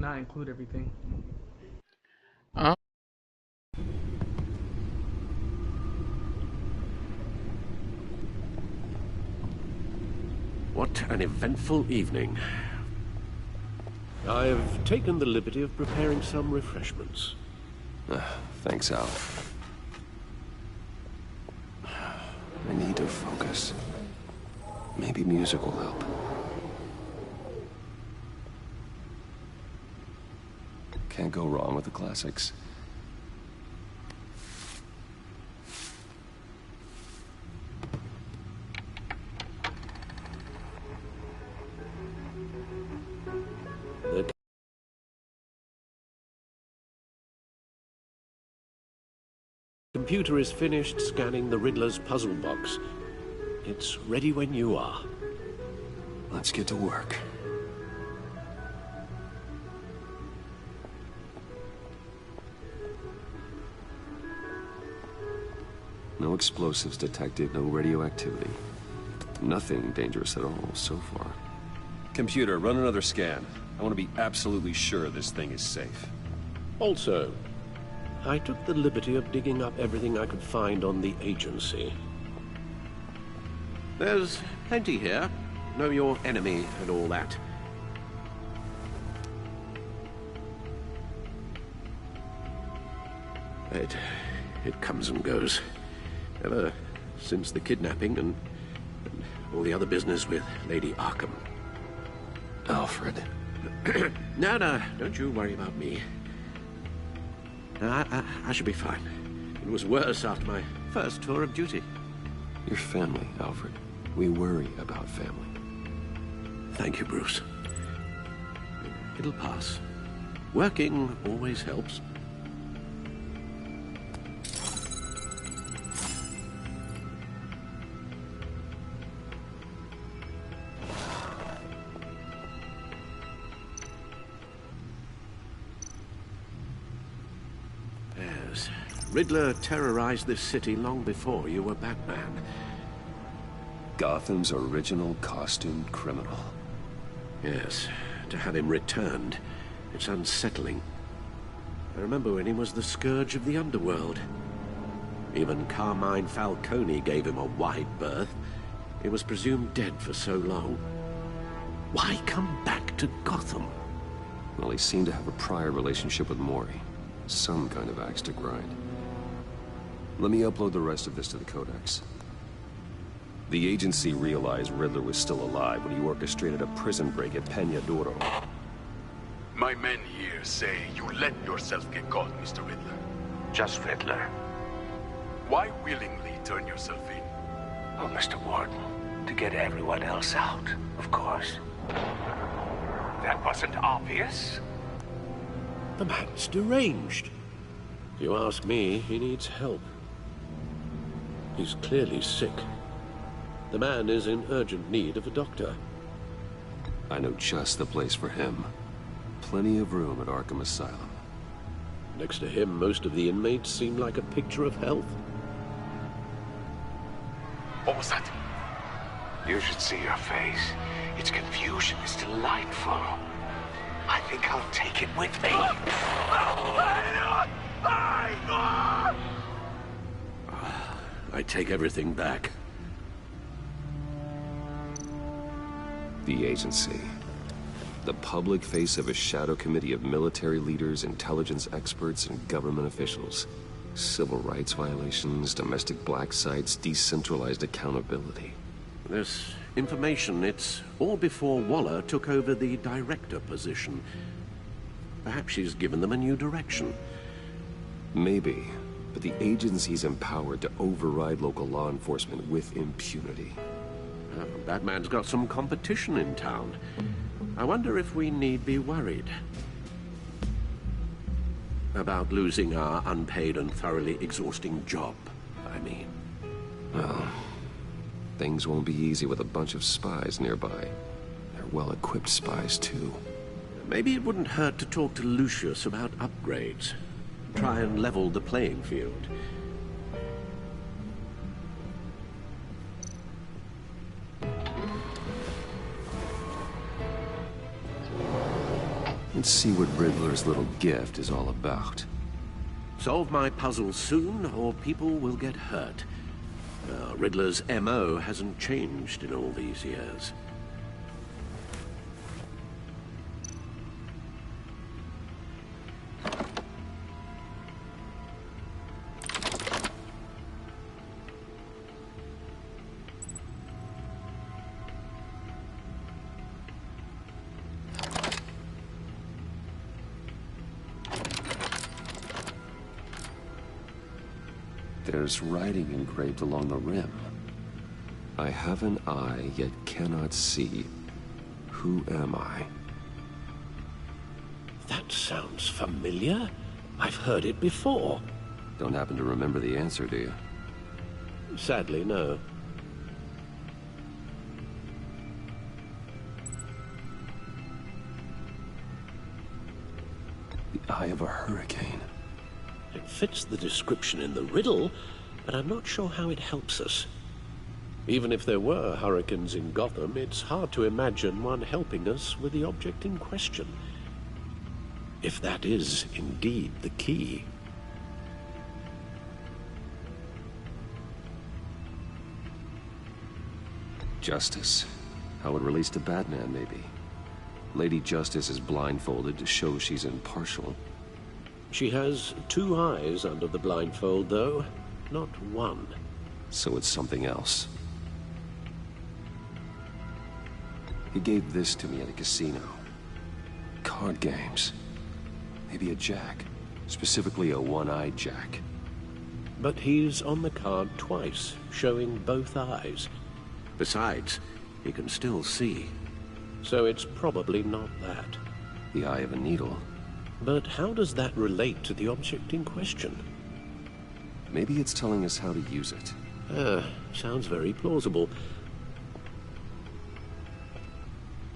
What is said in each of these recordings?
not include everything. Uh, What an eventful evening. I have taken the liberty of preparing some refreshments. Thanks, Al. I need to focus. Maybe music will help. Can't go wrong with the classics. The computer is finished scanning the Riddler's puzzle box. It's ready when you are. Let's get to work. No explosives detected, no radioactivity. Nothing dangerous at all so far. Computer, run another scan. I want to be absolutely sure this thing is safe. Also, I took the liberty of digging up everything I could find on the agency. There's plenty here. Know your enemy and all that. It comes and goes. Ever since the kidnapping and all the other business with Lady Arkham. Alfred. No, don't you worry about me. I should be fine. It was worse after my first tour of duty. Your family, Alfred. We worry about family. Thank you, Bruce. It'll pass. Working always helps. Yes. Riddler terrorized this city long before you were Batman. Gotham's original costumed criminal. Yes, to have him returned, it's unsettling. I remember when he was the scourge of the underworld. Even Carmine Falcone gave him a wide berth. He was presumed dead for so long. Why come back to Gotham? Well, he seemed to have a prior relationship with Mori. Some kind of axe to grind. Let me upload the rest of this to the Codex. The agency realized Riddler was still alive when he orchestrated a prison break at Peña Duro. My men here say you let yourself get caught, Mr. Riddler. Just Riddler. Why willingly turn yourself in? Oh, Mr. Warden, to get everyone else out, of course. That wasn't obvious. The man's deranged. If you ask me, he needs help. He's clearly sick. The man is in urgent need of a doctor. I know just the place for him. Plenty of room at Arkham Asylum. Next to him, most of the inmates seem like a picture of health. What was that? You should see your face. Its confusion is delightful. I think I'll take it with me. I take everything back. The agency. The public face of a shadow committee of military leaders, intelligence experts, and government officials. Civil rights violations, domestic black sites, decentralized accountability. This information, it's all before Waller took over the director position. Perhaps she's given them a new direction. Maybe, but the agency's empowered to override local law enforcement with impunity. Batman's got some competition in town. I wonder if we need be worried about losing our unpaid and thoroughly exhausting job, I mean. Well, things won't be easy with a bunch of spies nearby. They're well-equipped spies, too. Maybe it wouldn't hurt to talk to Lucius about upgrades. Try and level the playing field. Let's see what Riddler's little gift is all about. Solve my puzzle soon, or people will get hurt. Riddler's MO hasn't changed in all these years. There's writing engraved along the rim. I have an eye, yet cannot see. Who am I? That sounds familiar. I've heard it before. Don't happen to remember the answer, do you? Sadly, no. The eye of a hurricane. It fits the description in the riddle, but I'm not sure how it helps us. Even if there were hurricanes in Gotham, it's hard to imagine one helping us with the object in question. If that is indeed the key. Justice. How it relates to Batman, maybe. Lady Justice is blindfolded to show she's impartial. She has two eyes under the blindfold, though, not one. So it's something else. He gave this to me at a casino. Card games. Maybe a jack. Specifically a one-eyed jack. But he's on the card twice, showing both eyes. Besides, he can still see. So it's probably not that. The eye of a needle. But how does that relate to the object in question? Maybe it's telling us how to use it. Sounds very plausible.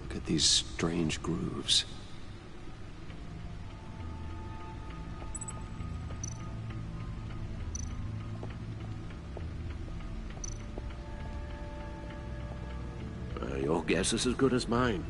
Look at these strange grooves. Your guess is as good as mine.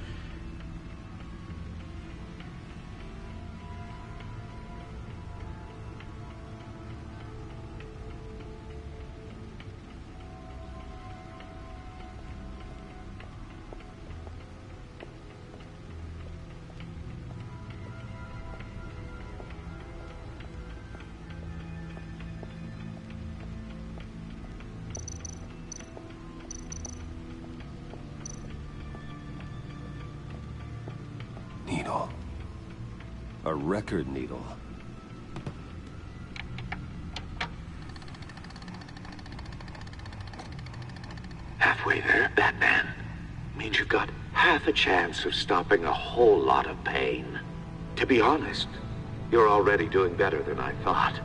Needle. A record needle. Halfway there, Batman. Means you've got half a chance of stopping a whole lot of pain. To be honest, you're already doing better than I thought.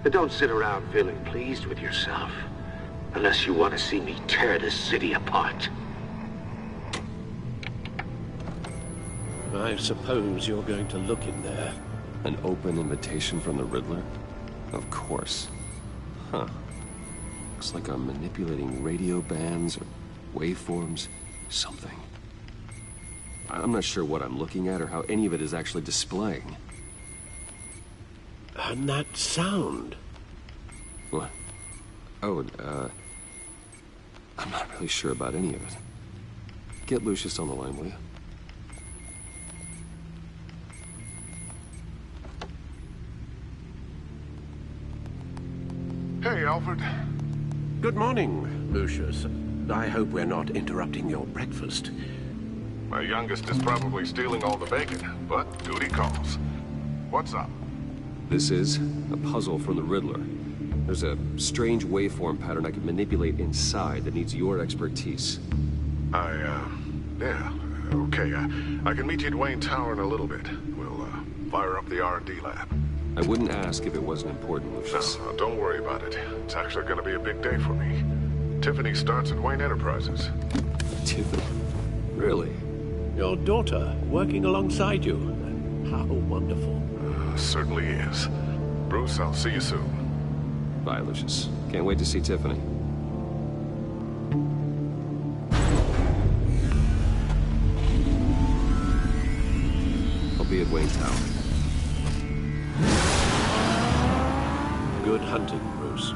But don't sit around feeling pleased with yourself. Unless you want to see me tear this city apart. I suppose you're going to look in there. An open invitation from the Riddler? Of course. Huh. Looks like I'm manipulating radio bands or waveforms. Something. I'm not sure what I'm looking at or how any of it is actually displaying. And that sound. What? Oh, I'm not really sure about any of it. Get Lucius on the line, will you? Hey, Alfred. Good morning, Lucius. I hope we're not interrupting your breakfast. My youngest is probably stealing all the bacon, but duty calls. What's up? This is a puzzle from the Riddler. There's a strange waveform pattern I can manipulate inside that needs your expertise. Yeah, okay. I can meet you at Wayne Tower in a little bit. We'll, fire up the R&D lab. I wouldn't ask if it wasn't important, Lucius. No, don't worry about it. It's actually gonna be a big day for me. Tiffany starts at Wayne Enterprises. Tiffany? Really? Your daughter working alongside you. How wonderful. Certainly is. Bruce, I'll see you soon. Bye, Lucius. Can't wait to see Tiffany. I'll be be at Wayne Tower. Good hunting, Bruce.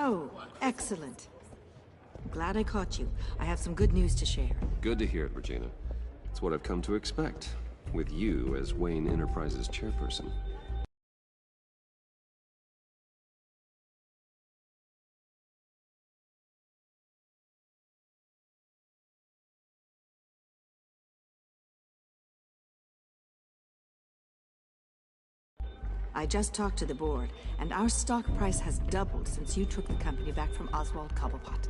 Oh, excellent. Glad I caught you. I have some good news to share. Good to hear it, Regina. It's what I've come to expect, with you as Wayne Enterprises chairperson. I just talked to the board, and our stock price has doubled since you took the company back from Oswald Cobblepot.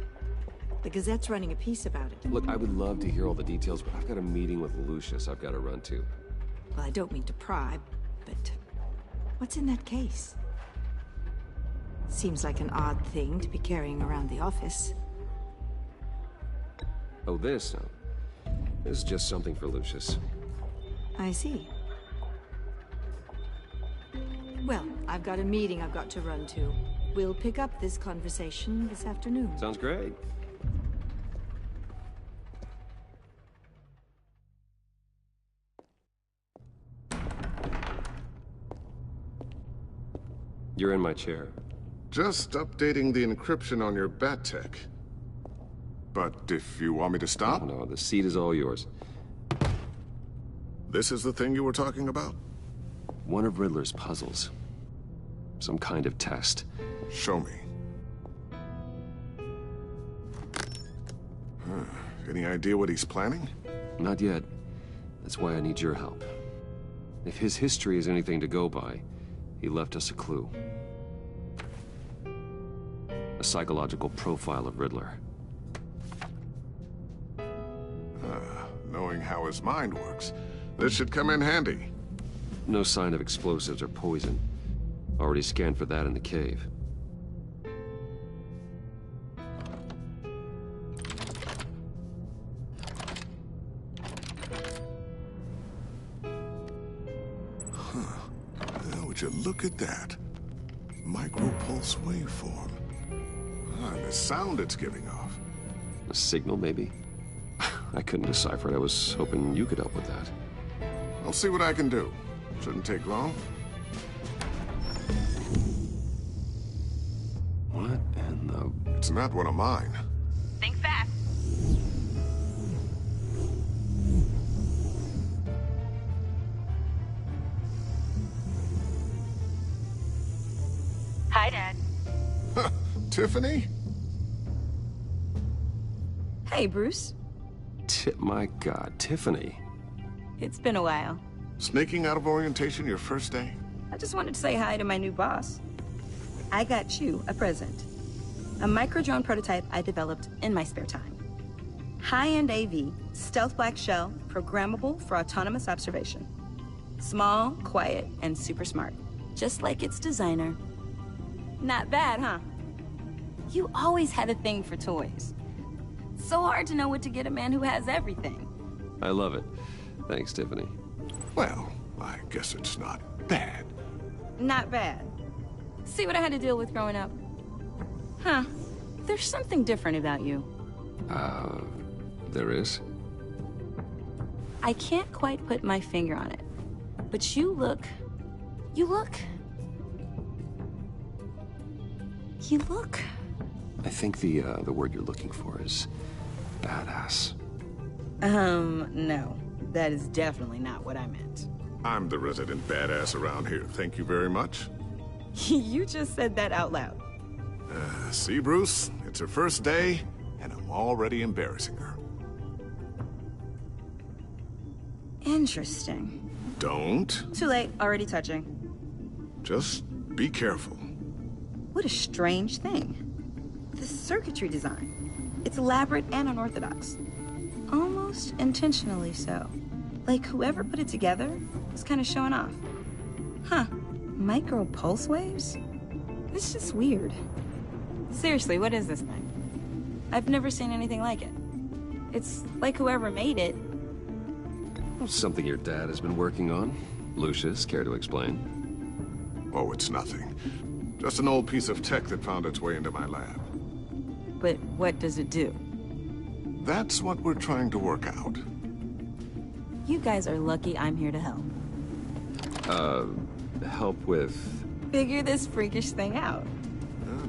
The Gazette's running a piece about it. Look, I would love to hear all the details, but I've got a meeting with Lucius I've got to run to. Well, I don't mean to pry, but what's in that case? Seems like an odd thing to be carrying around the office. Oh, this? No. This is just something for Lucius. I see. Well, I've got a meeting I've got to run to. We'll pick up this conversation this afternoon. Sounds great. You're in my chair. Just updating the encryption on your Bat-Tech. But if you want me to stop? Oh, no, the seat is all yours. This is the thing you were talking about? One of Riddler's puzzles. Some kind of test. Show me. Any idea what he's planning? Not yet. That's why I need your help. If his history is anything to go by, he left us a clue. A psychological profile of Riddler. Knowing how his mind works, this should come in handy. No sign of explosives or poison. Already scanned for that in the cave. Well, would you look at that? Micropulse waveform. And the sound it's giving off. A signal, maybe? I couldn't decipher it. I was hoping you could help with that. I'll see what I can do. Shouldn't take long. What in the... It's not one of mine. Think fast. Hi, Dad. Tiffany? Hey, Bruce. My God, Tiffany. It's been a while. Sneaking out of orientation your first day? I just wanted to say hi to my new boss. I got you a present. A micro-drone prototype I developed in my spare time. High-end AV, stealth black shell, programmable for autonomous observation. Small, quiet, and super smart. Just like its designer. Not bad, huh? You always had a thing for toys. So hard to know what to get a man who has everything. I love it. Thanks, Tiffany. Well, I guess it's not bad. Not bad. See what I had to deal with growing up? Huh. There's something different about you. There is? I can't quite put my finger on it. But you look... You look... I think the word you're looking for is badass. No. That is definitely not what I meant. I'm the resident badass around here. Thank you very much. You just said that out loud. See, Bruce? It's her first day, and I'm already embarrassing her. Interesting. Don't. Too late. Already touching. Just be careful. What a strange thing. The circuitry design. It's elaborate and unorthodox. Almost intentionally so. Like whoever put it together was kind of showing off. Huh. Micro pulse waves? It's just weird. Seriously, what is this thing? I've never seen anything like it. It's like whoever made it. Something your dad has been working on. Lucius, care to explain? Oh, it's nothing. Just an old piece of tech that found its way into my lab. But what does it do? That's what we're trying to work out. You guys are lucky I'm here to help. Help with... Figure this freakish thing out.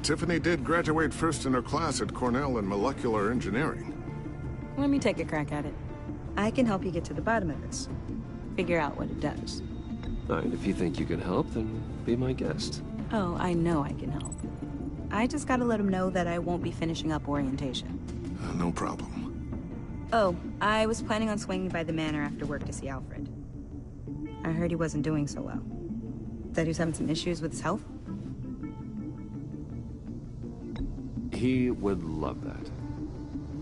Tiffany did graduate first in her class at Cornell in molecular engineering. Let me take a crack at it. I can help you get to the bottom of this. Figure out what it does. Alright, if you think you can help, then be my guest. Oh, I know I can help. I just gotta let him know that I won't be finishing up orientation. No problem. Oh, I was planning on swinging by the manor after work to see Alfred. I heard he wasn't doing so well. That he was having some issues with his health? He would love that.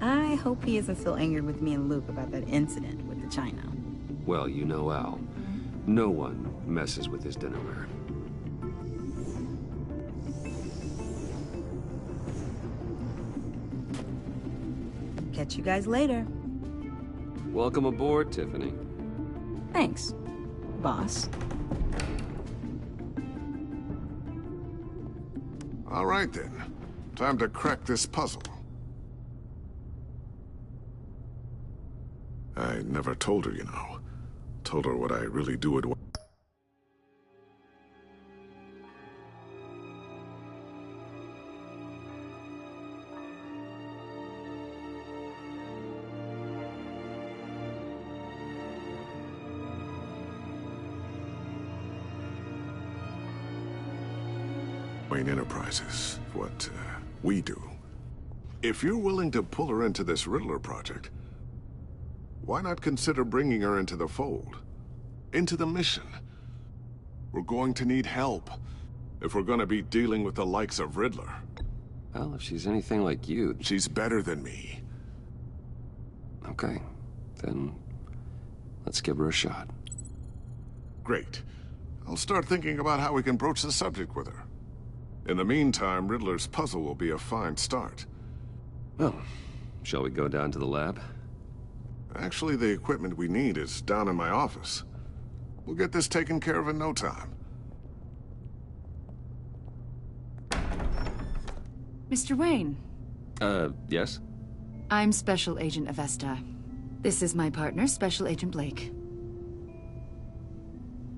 I hope he isn't still angered with me and Luke about that incident with the china. Well, you know Al. No one messes with his dinnerware. Catch you guys later. Welcome aboard, Tiffany. Thanks, boss. All right, then. Time to crack this puzzle. I never told her, you know. Told her what I really do at work. Wayne Enterprises, what we do. If you're willing to pull her into this Riddler project, why not consider bringing her into the fold? Into the mission? We're going to need help if we're going to be dealing with the likes of Riddler. Well, if she's anything like you... She's better than me. Okay, then let's give her a shot. Great. I'll start thinking about how we can broach the subject with her. In the meantime, Riddler's puzzle will be a fine start. Well, shall we go down to the lab? Actually, the equipment we need is down in my office. We'll get this taken care of in no time. Mr. Wayne. Yes? I'm Special Agent Avesta. This is my partner, Special Agent Blake.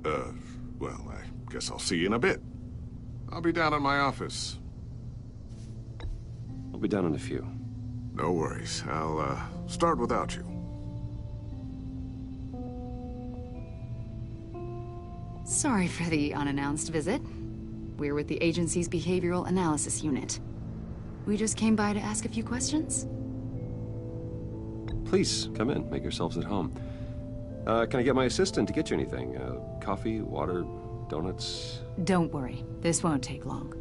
Well, I guess I'll see you in a bit. I'll be down in my office. I'll be down in a few. No worries. I'll, start without you. Sorry for the unannounced visit. We're with the agency's Behavioral Analysis Unit. We just came by to ask a few questions. Please, come in. Make yourselves at home. Can I get my assistant to get you anything? Coffee, water, donuts? Don't worry. This won't take long.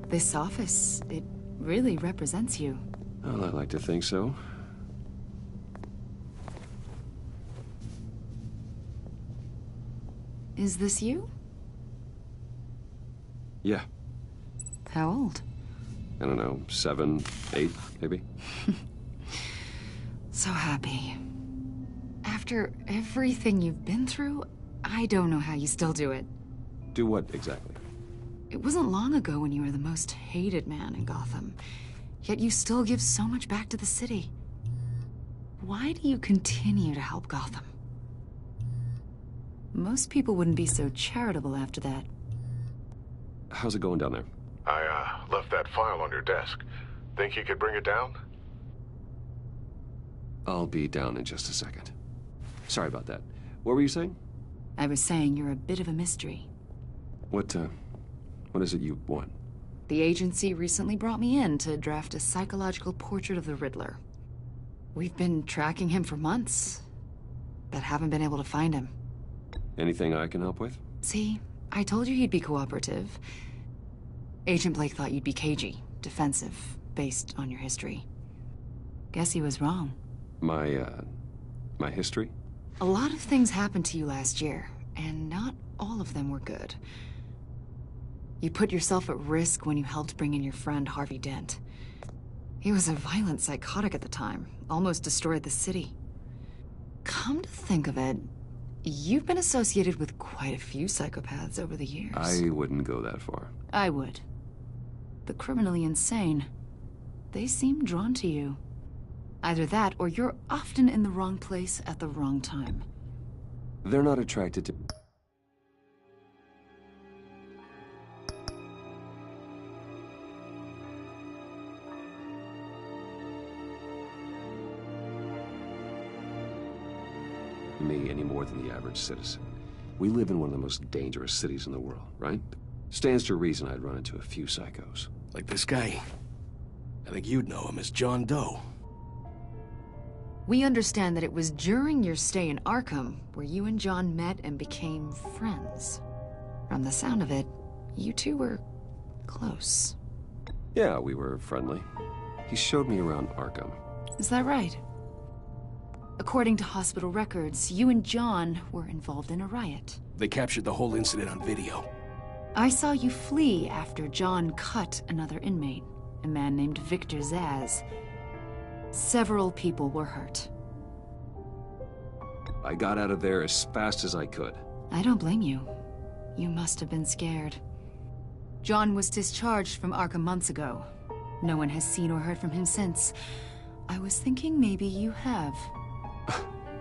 This office, it really represents you. Well, I'd like to think so. Is this you? Yeah. How old? I don't know, 7, 8, maybe? So happy. After everything you've been through, I don't know how you still do it. Do what, exactly? It wasn't long ago when you were the most hated man in Gotham. Yet you still give so much back to the city. Why do you continue to help Gotham? Most people wouldn't be so charitable after that. How's it going down there? I, left that file on your desk. Think you could bring it down? I'll be down in just a second. Sorry about that. What were you saying? I was saying you're a bit of a mystery. What is it you want? The agency recently brought me in to draft a psychological portrait of the Riddler. We've been tracking him for months, but haven't been able to find him. Anything I can help with? See, I told you he'd be cooperative. Agent Blake thought you'd be cagey, defensive, based on your history. Guess he was wrong. My history? A lot of things happened to you last year, and not all of them were good. You put yourself at risk when you helped bring in your friend Harvey Dent. He was a violent psychotic at the time, almost destroyed the city. Come to think of it, you've been associated with quite a few psychopaths over the years. I wouldn't go that far. I would. The criminally insane. They seem drawn to you. Either that, or you're often in the wrong place at the wrong time. They're not attracted to... me any more than the average citizen. We live in one of the most dangerous cities in the world, right? Stands to reason I'd run into a few psychos. Like this guy. I think you'd know him as John Doe. We understand that it was during your stay in Arkham where you and John met and became friends. From the sound of it, you two were close. Yeah, we were friendly. He showed me around Arkham. Is that right? According to hospital records, you and John were involved in a riot. They captured the whole incident on video. I saw you flee after John cut another inmate, a man named Victor Zsasz. Several people were hurt. I got out of there as fast as I could. I don't blame you. You must have been scared. John was discharged from Arkham months ago. No one has seen or heard from him since. I was thinking maybe you have.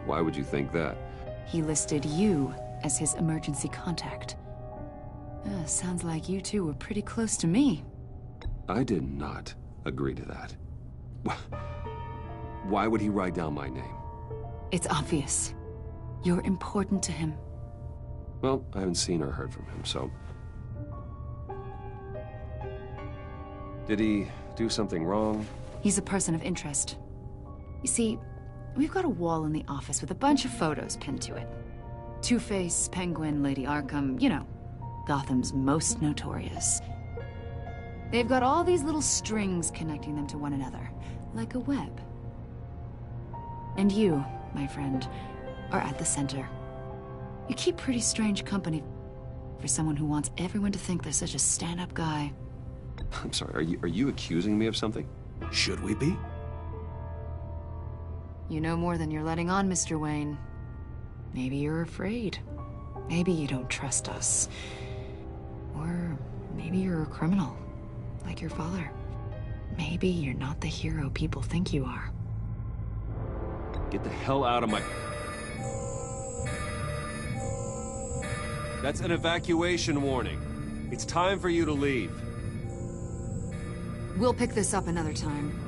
Why would you think that? He listed you as his emergency contact. Sounds like you two were pretty close to me. I did not agree to that. Why would he write down my name? It's obvious. You're important to him. Well, I haven't seen or heard from him, so... Did he do something wrong? He's a person of interest. You see, we've got a wall in the office with a bunch of photos pinned to it. Two-Face, Penguin, Lady Arkham, you know, Gotham's most notorious. They've got all these little strings connecting them to one another, like a web. And you, my friend, are at the center. You keep pretty strange company for someone who wants everyone to think they're such a stand-up guy. I'm sorry, are you accusing me of something? Should we be? You know more than you're letting on, Mr. Wayne. Maybe you're afraid. Maybe you don't trust us. Or maybe you're a criminal, like your father. Maybe you're not the hero people think you are. Get the hell out of my... That's an evacuation warning. It's time for you to leave. We'll pick this up another time.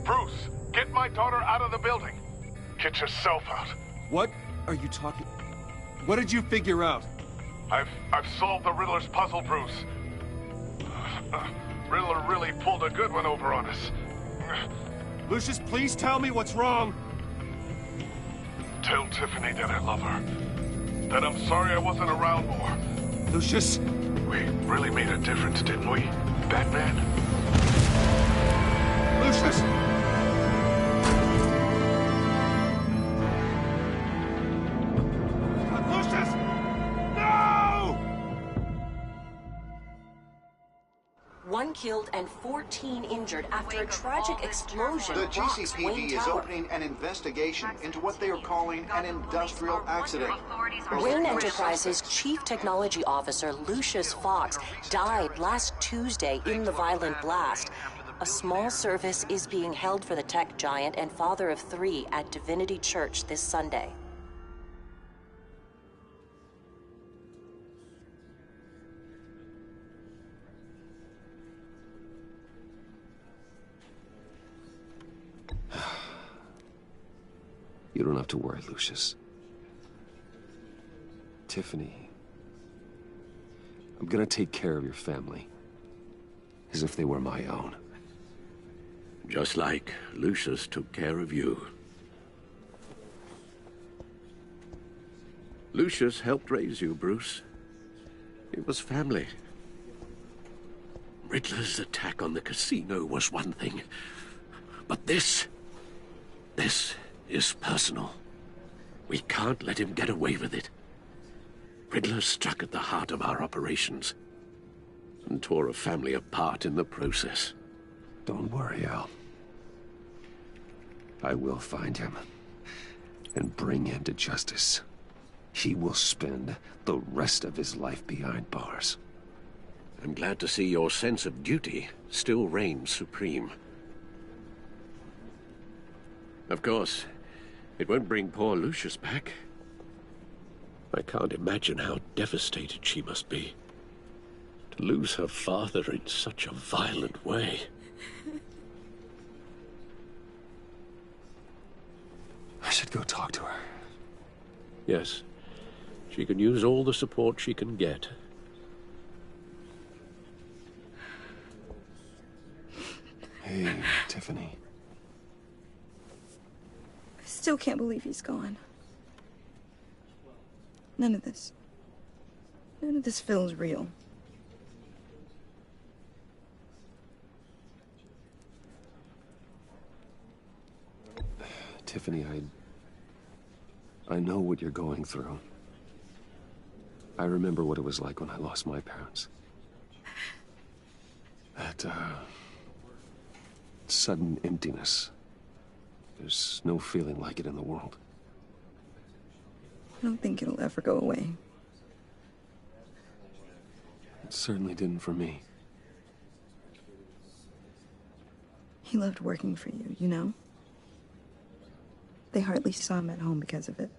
Bruce, get my daughter out of the building. Get yourself out. What are you talking... What did you figure out? I've solved the Riddler's puzzle, Bruce. Riddler really pulled a good one over on us. Lucius, please tell me what's wrong. Tell Tiffany that I love her. That I'm sorry I wasn't around more. Lucius! We really made a difference, didn't we, Batman? Lucius! Lucius! No! 1 killed and 14 injured after a tragic explosion. The rocks GCPD Wayne is Tower. opening an investigation into what they are calling an industrial accident. Wayne Enterprises' Chief Technology Officer, Lucius Fox, died last Tuesday in the violent blast. A small service is being held for the tech giant and father of 3 at Divinity Church this Sunday. You don't have to worry, Lucius. Tiffany, I'm gonna take care of your family. As if they were my own. Just like Lucius took care of you. Lucius helped raise you, Bruce. It was family. Riddler's attack on the casino was one thing. But this is personal. We can't let him get away with it. Riddler struck at the heart of our operations and tore a family apart in the process. Don't worry, Al. I will find him and bring him to justice. He will spend the rest of his life behind bars. I'm glad to see your sense of duty still reigns supreme. Of course, it won't bring poor Lucius back. I can't imagine how devastated she must be. To lose her father in such a violent way. I should go talk to her. Yes. She can use all the support she can get. Hey, Tiffany. I still can't believe he's gone. None of this feels real. Tiffany, I know what you're going through. I remember what it was like when I lost my parents. That, sudden emptiness. There's no feeling like it in the world. I don't think it'll ever go away. It certainly didn't for me. He loved working for you, you know? They hardly saw him at home because of it.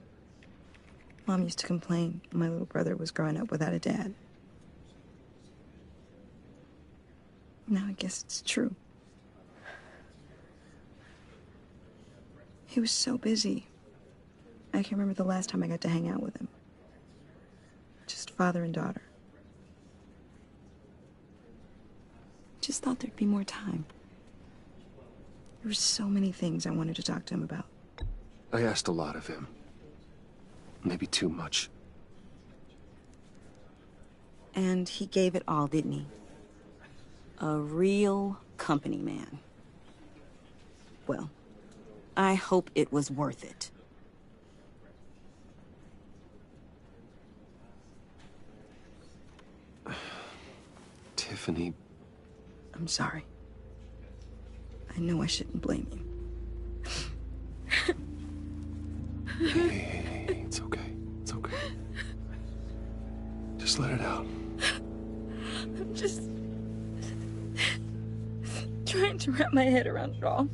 Mom used to complain my little brother was growing up without a dad. Now I guess it's true. He was so busy. I can't remember the last time I got to hang out with him. Just father and daughter. Just thought there'd be more time. There were so many things I wanted to talk to him about. I asked a lot of him. Maybe too much. And he gave it all, didn't he? A real company man. Well, I hope it was worth it. Tiffany. I'm sorry. I know I shouldn't blame you. Hey, it's okay. It's okay. Just let it out. I'm just trying to wrap my head around it all.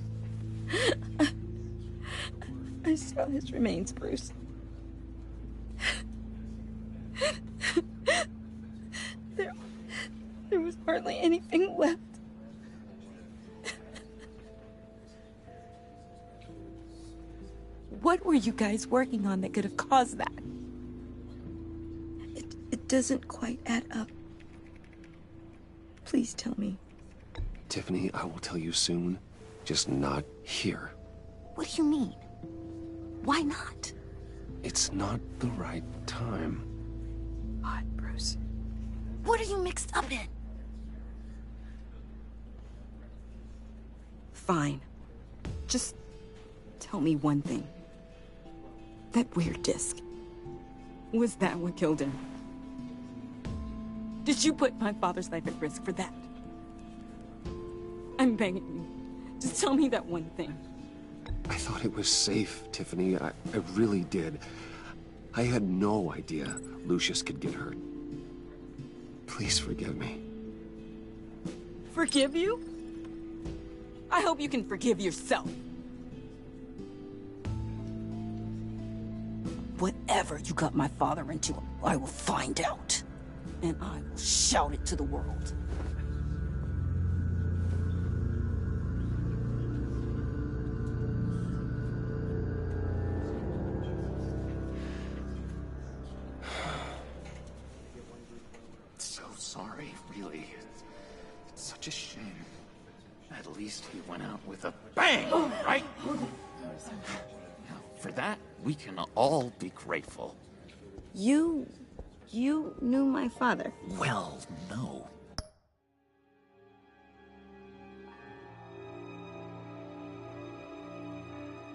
I saw his remains, Bruce. There was hardly anything left. What were you guys working on that could have caused that? It doesn't quite add up. Please tell me. Tiffany, I will tell you soon. Just not here. What do you mean? Why not? It's not the right time. What, Bruce? What are you mixed up in? Fine. Just tell me one thing. That weird disc. Was that what killed him? Did you put my father's life at risk for that? I'm begging you. Just tell me that one thing. I thought it was safe, Tiffany. I really did. I had no idea Lucius could get hurt. Please forgive me. Forgive you? I hope you can forgive yourself. Whatever you got my father into, I will find out. And I will shout it to the world. So sorry, really. It's such a shame. At least he went out with a bang, right? Now, for that, we can all be grateful. You knew my father. Well, no.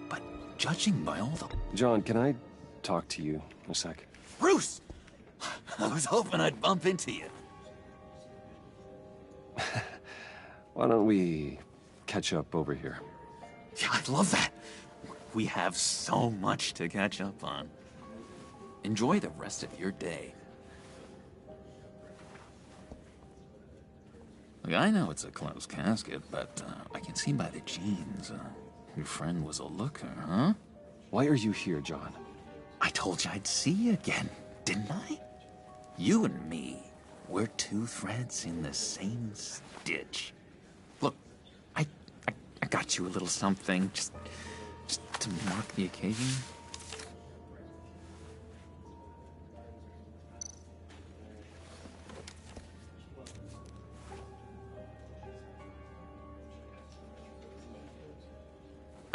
But judging by all the... John, can I talk to you a sec? Bruce! I was hoping I'd bump into you. Why don't we catch up over here? Yeah, I'd love that. We have so much to catch up on. Enjoy the rest of your day. Look, I know it's a closed casket, but I can see by the jeans, your friend was a looker, huh? Why are you here, John? I told you I'd see you again, didn't I? You and me, we're two threads in the same stitch. Look, I got you a little something, just to mark the occasion.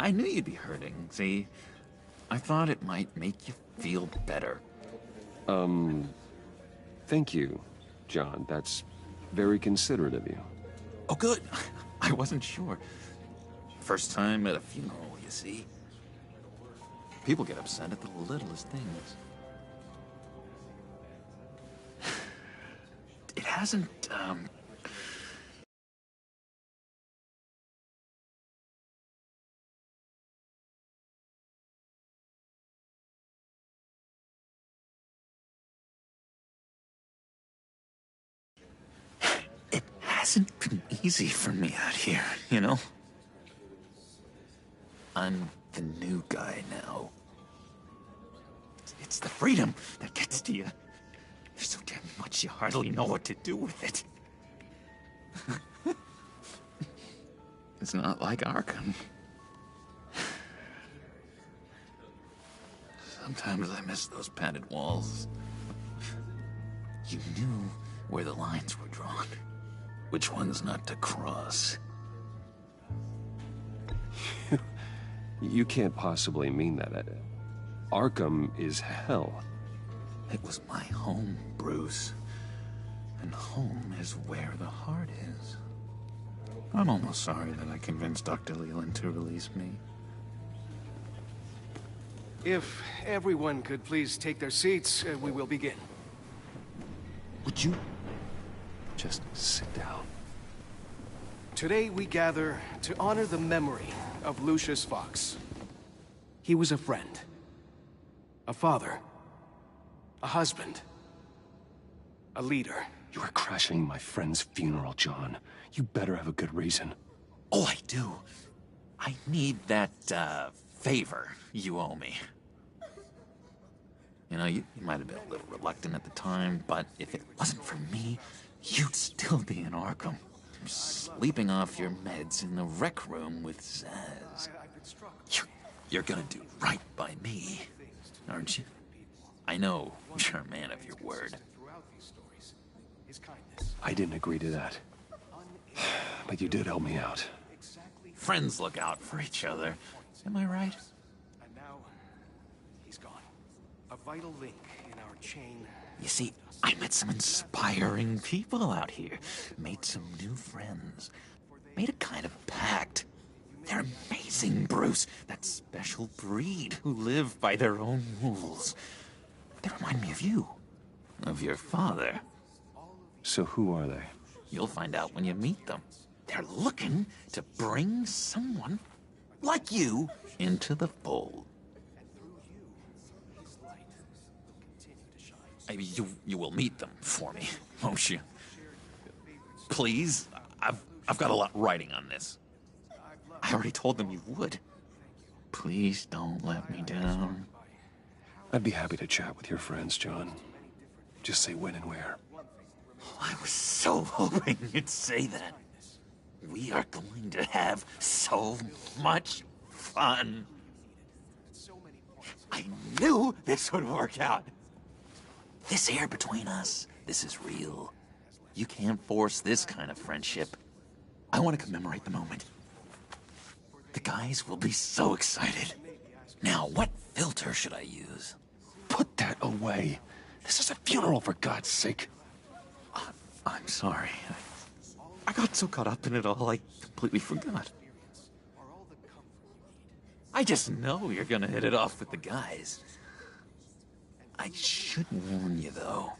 I knew you'd be hurting, see? I thought it might make you feel better. Thank you, John. That's very considerate of you. Oh, good. I wasn't sure. First time at a funeral, you see? People get upset at the littlest things. It hasn't, hasn't been easy for me out here, you know? I'm the new guy now. It's the freedom that gets to you. There's so damn much you hardly know what to do with it. It's not like Arkham. Sometimes I miss those padded walls. You knew where the lines were drawn. Which ones not to cross. You can't possibly mean that. Arkham is hell. It was my home, Bruce. And home is where the heart is. I'm almost sorry that I convinced Dr. Leland to release me. If everyone could please take their seats, we will begin. Would you just sit down? Today we gather to honor the memory of Lucius Fox. He was a friend, a father, a husband, a leader. You are crashing my friend's funeral, John. You better have a good reason. Oh, I do. I need that, favor you owe me. You know, you might have been a little reluctant at the time, but if it wasn't for me, you'd still be in Arkham. Sleeping off your meds in the rec room with Zsasz. You're gonna do right by me, aren't you? I know you're a man of your word. I didn't agree to that. But you did help me out. Friends look out for each other. Am I right? And now, he's gone. A vital link in our chain. You see, I met some inspiring people out here. Made some new friends. Made a kind of pact. They're amazing, Bruce. That special breed who live by their own rules. They remind me of you. Of your father. So who are they? You'll find out when you meet them. They're looking to bring someone like you into the fold. You will meet them for me, won't you? Please? I've got a lot writing on this. I already told them you would. Please don't let me down. I'd be happy to chat with your friends, John. Just say when and where. I was so hoping you'd say that. We are going to have so much fun. I knew this would work out. This air between us, this is real. You can't force this kind of friendship. I want to commemorate the moment. The guys will be so excited. Now, what filter should I use? Put that away. This is a funeral, for God's sake. I'm sorry. I got so caught up in it all, I completely forgot. I just know you're gonna hit it off with the guys. I should warn you, though.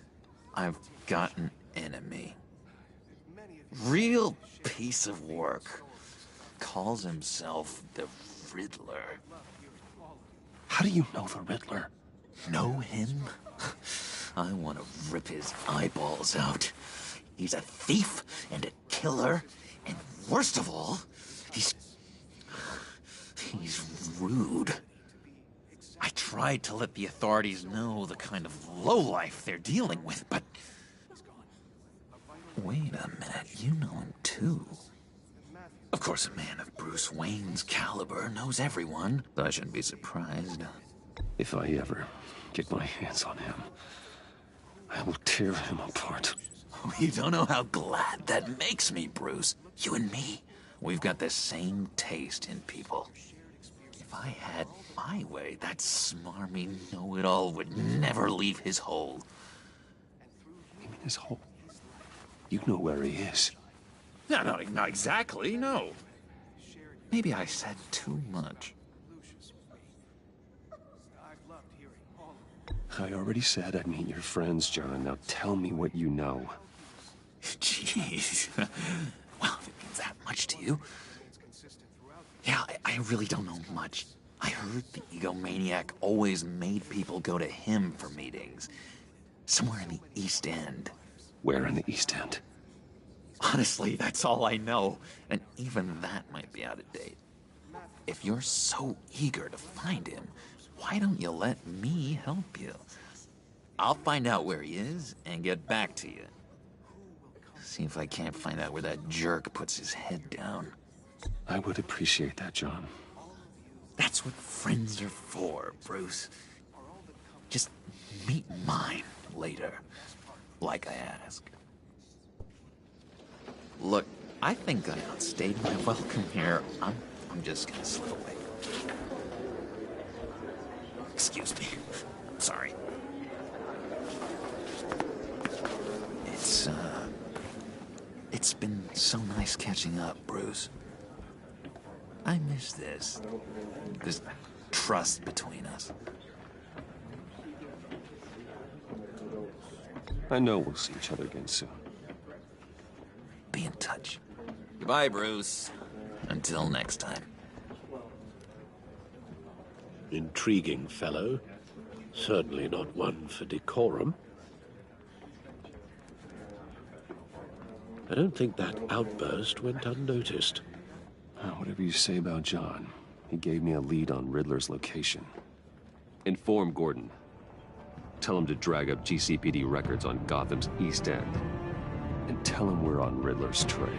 I've got an enemy. Real piece of work. Calls himself the Riddler. How do you know the Riddler? Know him? I want to rip his eyeballs out. He's a thief and a killer, and worst of all, he's rude. I tried to let the authorities know the kind of lowlife they're dealing with, but... Wait a minute, you know him too. Of course, a man of Bruce Wayne's caliber knows everyone, but I shouldn't be surprised. If I ever get my hands on him, I will tear him apart. Oh, you don't know how glad that makes me, Bruce. You and me, we've got the same taste in people. If I had my way, that smarmy know-it-all would never leave his hole. You mean his hole? You know where he is. No, not exactly, no. Maybe I said too much. I already said I'd meet your friends, John. Now tell me what you know. Jeez. Well, if it means that much to you. Yeah, I really don't know much. I heard the egomaniac always made people go to him for meetings. Somewhere in the East End. Where in the East End? Honestly, that's all I know. And even that might be out of date. If you're so eager to find him, why don't you let me help you? I'll find out where he is and get back to you. See if I can't find out where that jerk puts his head down. I would appreciate that, John. That's what friends are for, Bruce. Just meet mine later, like I asked. Look, I think I outstayed my welcome here. I'm just gonna slip away. Excuse me. I'm sorry. It's been so nice catching up, Bruce. I miss this trust between us. I know we'll see each other again soon. Be in touch. Goodbye, Bruce. Until next time. Intriguing fellow. Certainly not one for decorum. I don't think that outburst went unnoticed. Whatever you say about John, he gave me a lead on Riddler's location. Inform Gordon. Tell him to drag up GCPD records on Gotham's East End. And tell him we're on Riddler's trail.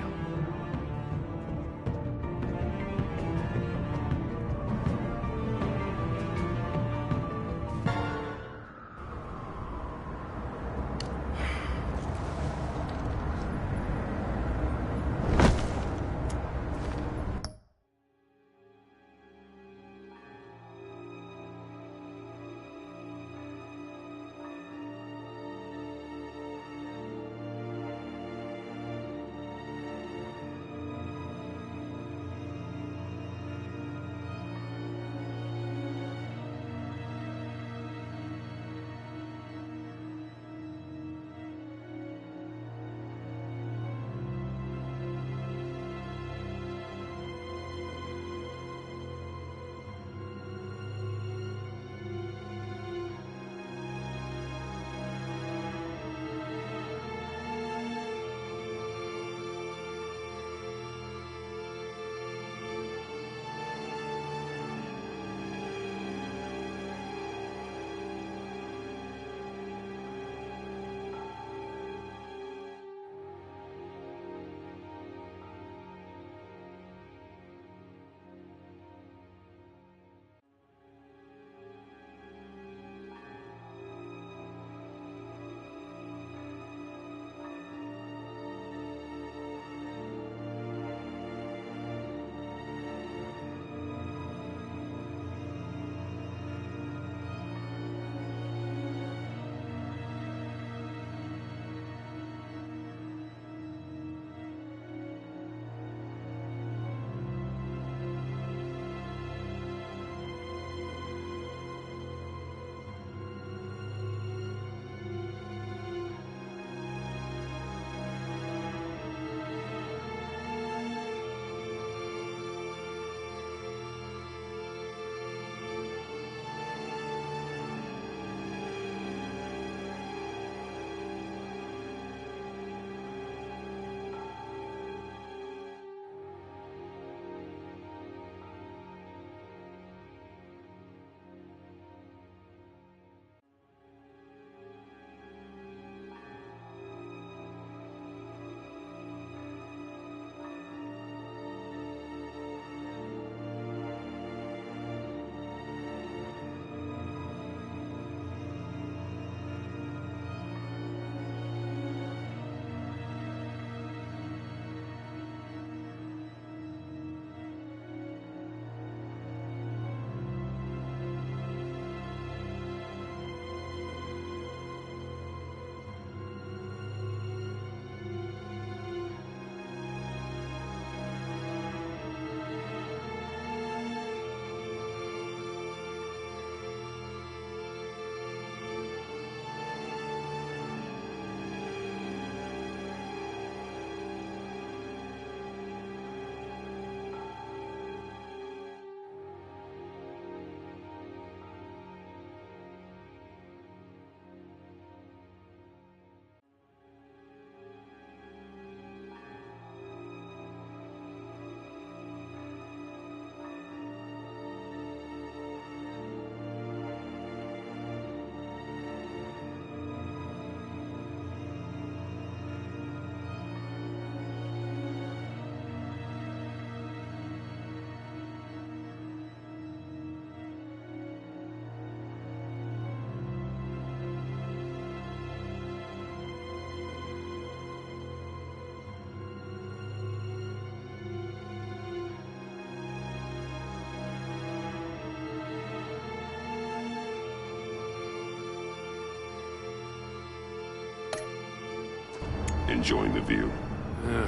Enjoying the view?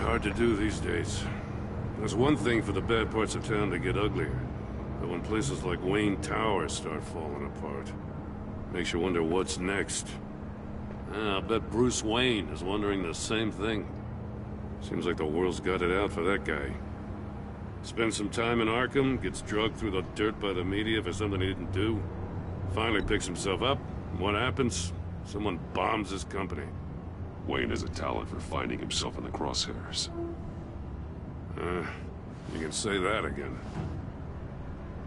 Hard to do these days. There's one thing for the bad parts of town to get uglier. But when places like Wayne Tower start falling apart, makes you wonder what's next. I'll bet Bruce Wayne is wondering the same thing. Seems like the world's got it out for that guy. Spends some time in Arkham, gets drugged through the dirt by the media for something he didn't do. Finally picks himself up. What happens? Someone bombs his company. Wayne has a talent for finding himself in the crosshairs. You can say that again.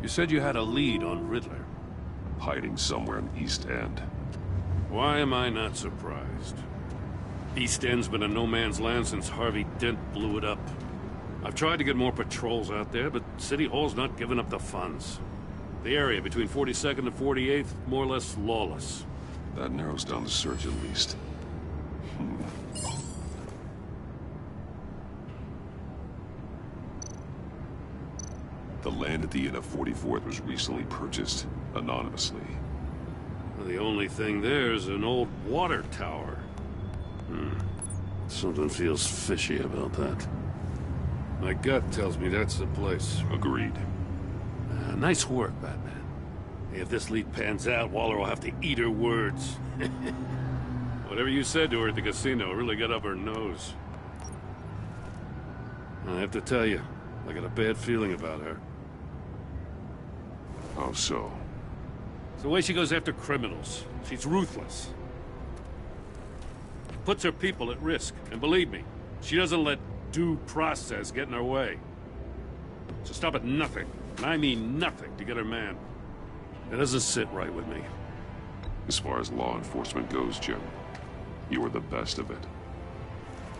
You said you had a lead on Riddler. Hiding somewhere in East End. Why am I not surprised? East End's been a no-man's land since Harvey Dent blew it up. I've tried to get more patrols out there, but City Hall's not giving up the funds. The area between 42nd and 48th, more or less lawless. That narrows down the search at least. The land at the end of 44th was recently purchased, anonymously. The only thing there is an old water tower. Something feels fishy about that. My gut tells me that's the place. Agreed. Nice work, Batman. If this lead pans out, Waller will have to eat her words. Whatever you said to her at the casino really got up her nose. I have to tell you, I got a bad feeling about her. How so? It's the way she goes after criminals. She's ruthless. Puts her people at risk. And believe me, she doesn't let due process get in her way. So stop at nothing, and I mean nothing, to get her man. It doesn't sit right with me. As far as law enforcement goes, Jim, you are the best of it.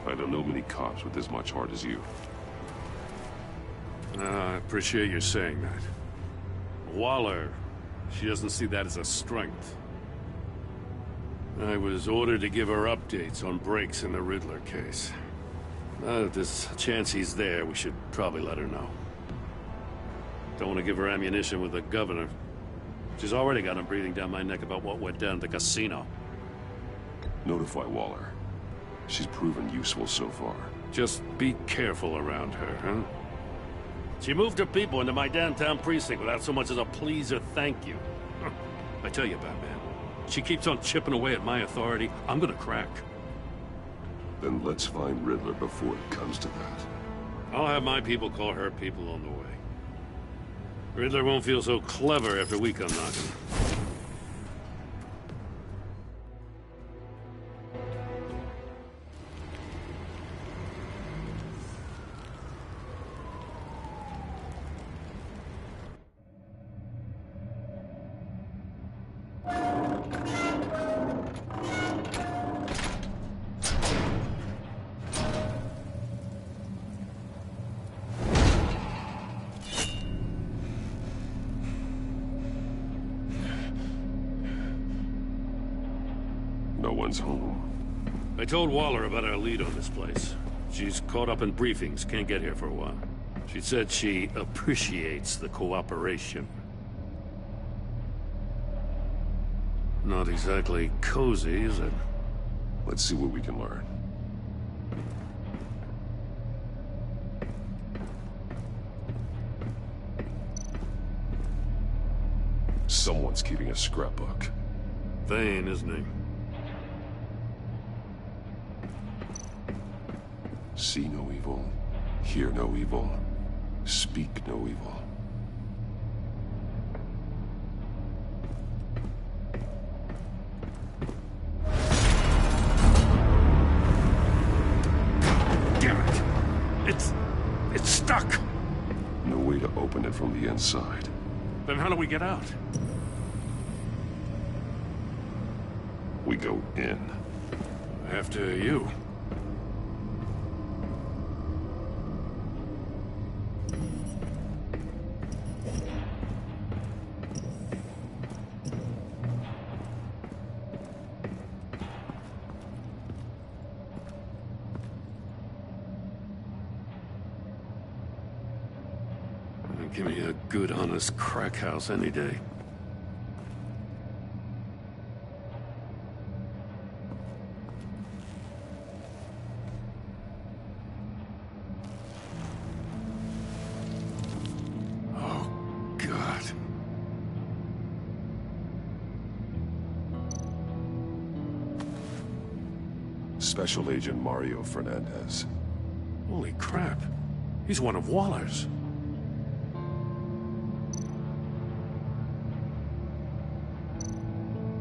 I don't know many cops with as much heart as you. I appreciate you saying that. Waller, she doesn't see that as a strength. I was ordered to give her updates on breaks in the Riddler case. If there's a chance he's there, we should probably let her know. Don't want to give her ammunition with the governor. She's already got him breathing down my neck about what went down at the casino. Notify Waller. She's proven useful so far. Just be careful around her, huh? She moved her people into my downtown precinct without so much as a please or thank you. I tell you, Batman, she keeps on chipping away at my authority, I'm gonna crack. Then let's find Riddler before it comes to that. I'll have my people call her people on the way. Riddler won't feel so clever after we come knocking. No one's home. I told Waller about our lead on this place. She's caught up in briefings, can't get here for a while. She said she appreciates the cooperation. Not exactly cozy, is it? Let's see what we can learn. Someone's keeping a scrapbook. Vane, isn't he? See no evil, hear no evil, speak no evil. Damn it! It's stuck! No way to open it from the inside. Then how do we get out? We go in. After you. Give me a good, honest crack house any day. Special Agent Mario Fernandez. Holy crap. He's one of Waller's.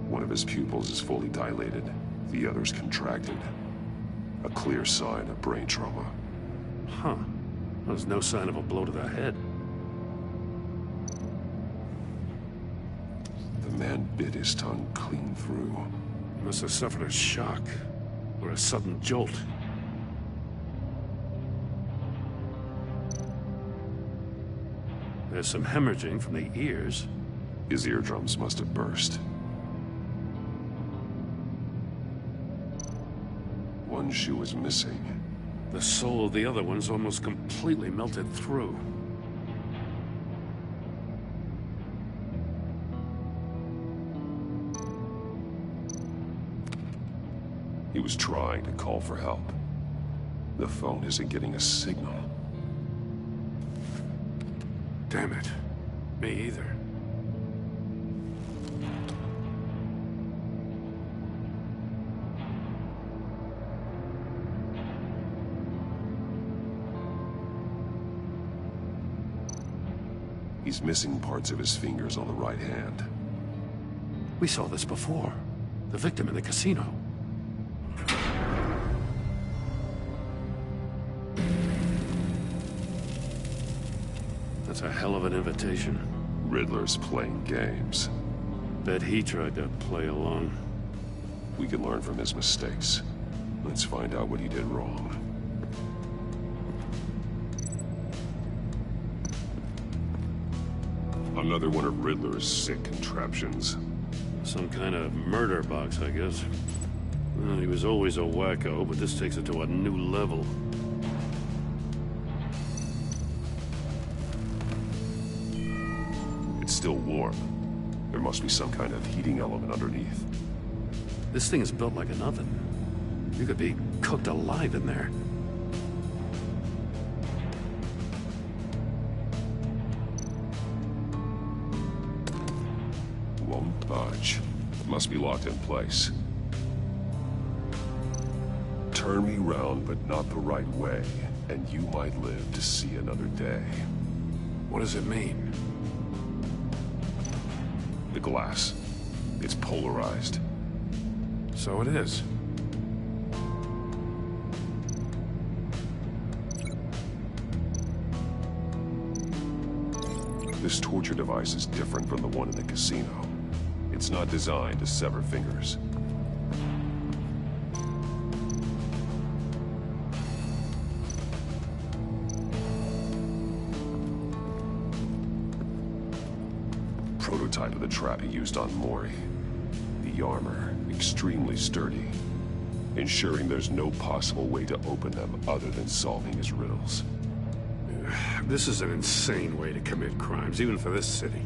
One of his pupils is fully dilated. The other's contracted. A clear sign of brain trauma. Huh. There's no sign of a blow to the head. The man bit his tongue clean through. He must have suffered a shock. Or a sudden jolt. There's some hemorrhaging from the ears. His eardrums must have burst. One shoe is missing. The sole of the other one's almost completely melted through. He was trying to call for help. The phone isn't getting a signal. Damn it. Me either. He's missing parts of his fingers on the right hand. We saw this before. The victim in the casino. That's a hell of an invitation. Riddler's playing games. Bet he tried to play along. We can learn from his mistakes. Let's find out what he did wrong. Another one of Riddler's sick contraptions. Some kind of murder box, I guess. Well, he was always a wacko, but this takes it to a new level. It's still warm. There must be some kind of heating element underneath. This thing is built like an oven. You could be cooked alive in there. Won't budge. Must be locked in place. Turn me round, but not the right way, and you might live to see another day. What does it mean? The glass. It's polarized. So it is. This torture device is different from the one in the casino. It's not designed to sever fingers. Prototype of the trap he used on Mori. The armor, extremely sturdy, ensuring there's no possible way to open them other than solving his riddles. This is an insane way to commit crimes, even for this city.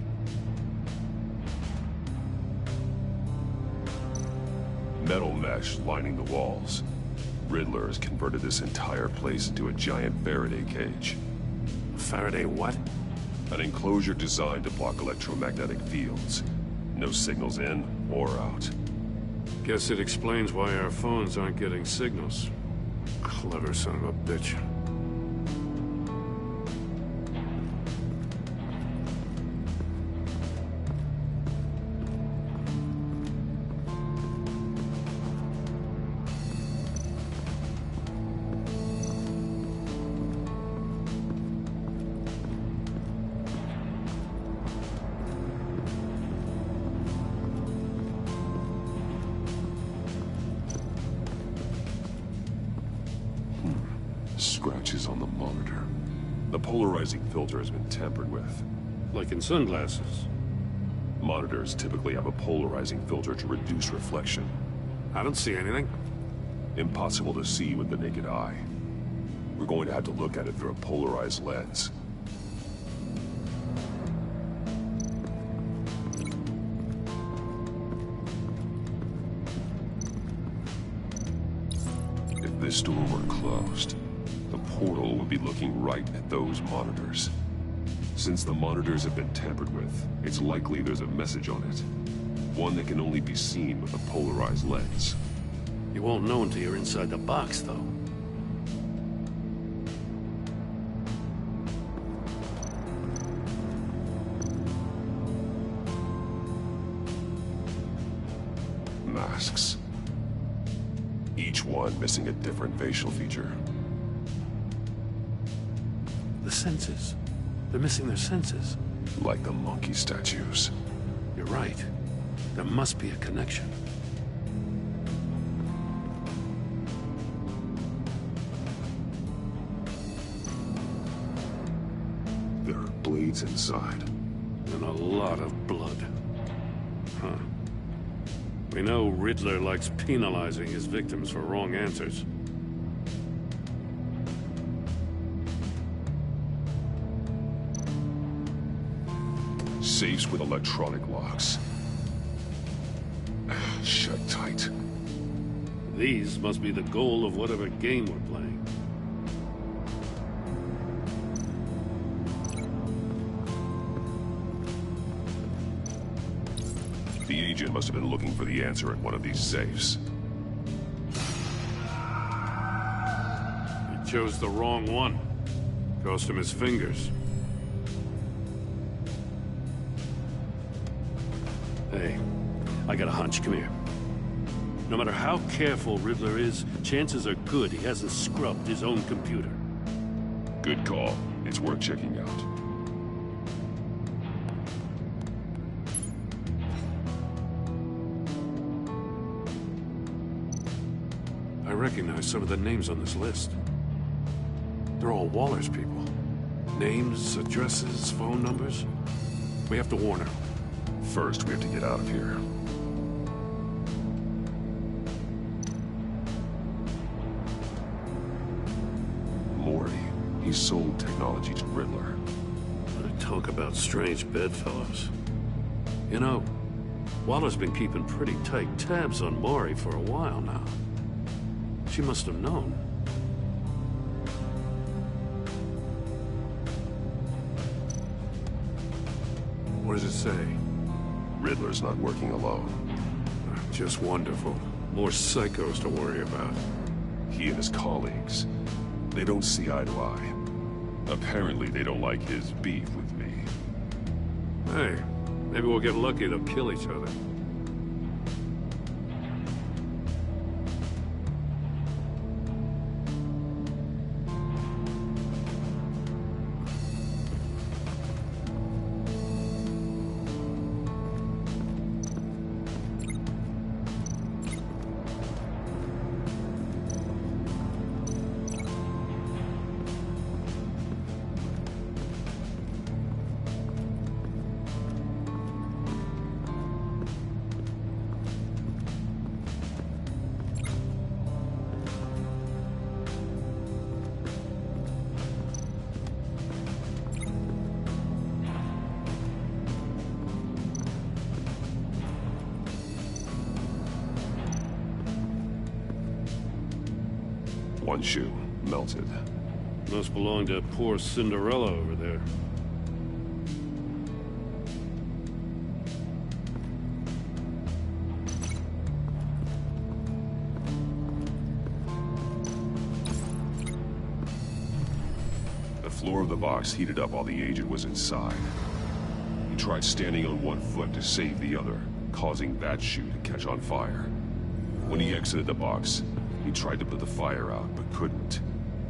Metal mesh lining the walls. Riddler has converted this entire place into a giant Faraday cage. Faraday what? An enclosure designed to block electromagnetic fields. No signals in or out. Guess it explains why our phones aren't getting signals. Clever son of a bitch. Scratches on the monitor. The polarizing filter has been tampered with. Like in sunglasses. Monitors typically have a polarizing filter to reduce reflection. I don't see anything. Impossible to see with the naked eye. We're going to have to look at it through a polarized lens. If this door were closed, the portal would be looking right at those monitors. Since the monitors have been tampered with, it's likely there's a message on it. One that can only be seen with a polarized lens. You won't know until you're inside the box, though. Masks. Each one missing a different facial feature. The senses. They're missing their senses. Like the monkey statues. You're right. There must be a connection. There are blades inside. And a lot of blood. Huh. We know Riddler likes penalizing his victims for wrong answers. Safes with electronic locks. Shut tight. These must be the goal of whatever game we're playing. The agent must have been looking for the answer in one of these safes. He chose the wrong one. Cost him his fingers. Hey, I got a hunch. Come here. No matter how careful Riddler is, chances are good he hasn't scrubbed his own computer. Good call. It's worth checking out. I recognize some of the names on this list. They're all Waller's people. Names, addresses, phone numbers. We have to warn her. First, we have to get out of here. Mori. He sold technology to Riddler. Talk about strange bedfellows. You know, Waller's been keeping pretty tight tabs on Mori for a while now. She must have known. What does it say? Riddler's not working alone. Just wonderful. More psychos to worry about. He and his colleagues, they don't see eye to eye. Apparently, they don't like his beef with me. Hey, maybe we'll get lucky to kill each other. One shoe, melted. Must belong to poor Cinderella over there. The floor of the box heated up while the agent was inside. He tried standing on one foot to save the other, causing that shoe to catch on fire. When he exited the box, he tried to put the fire out, but couldn't,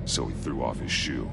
so he threw off his shoe.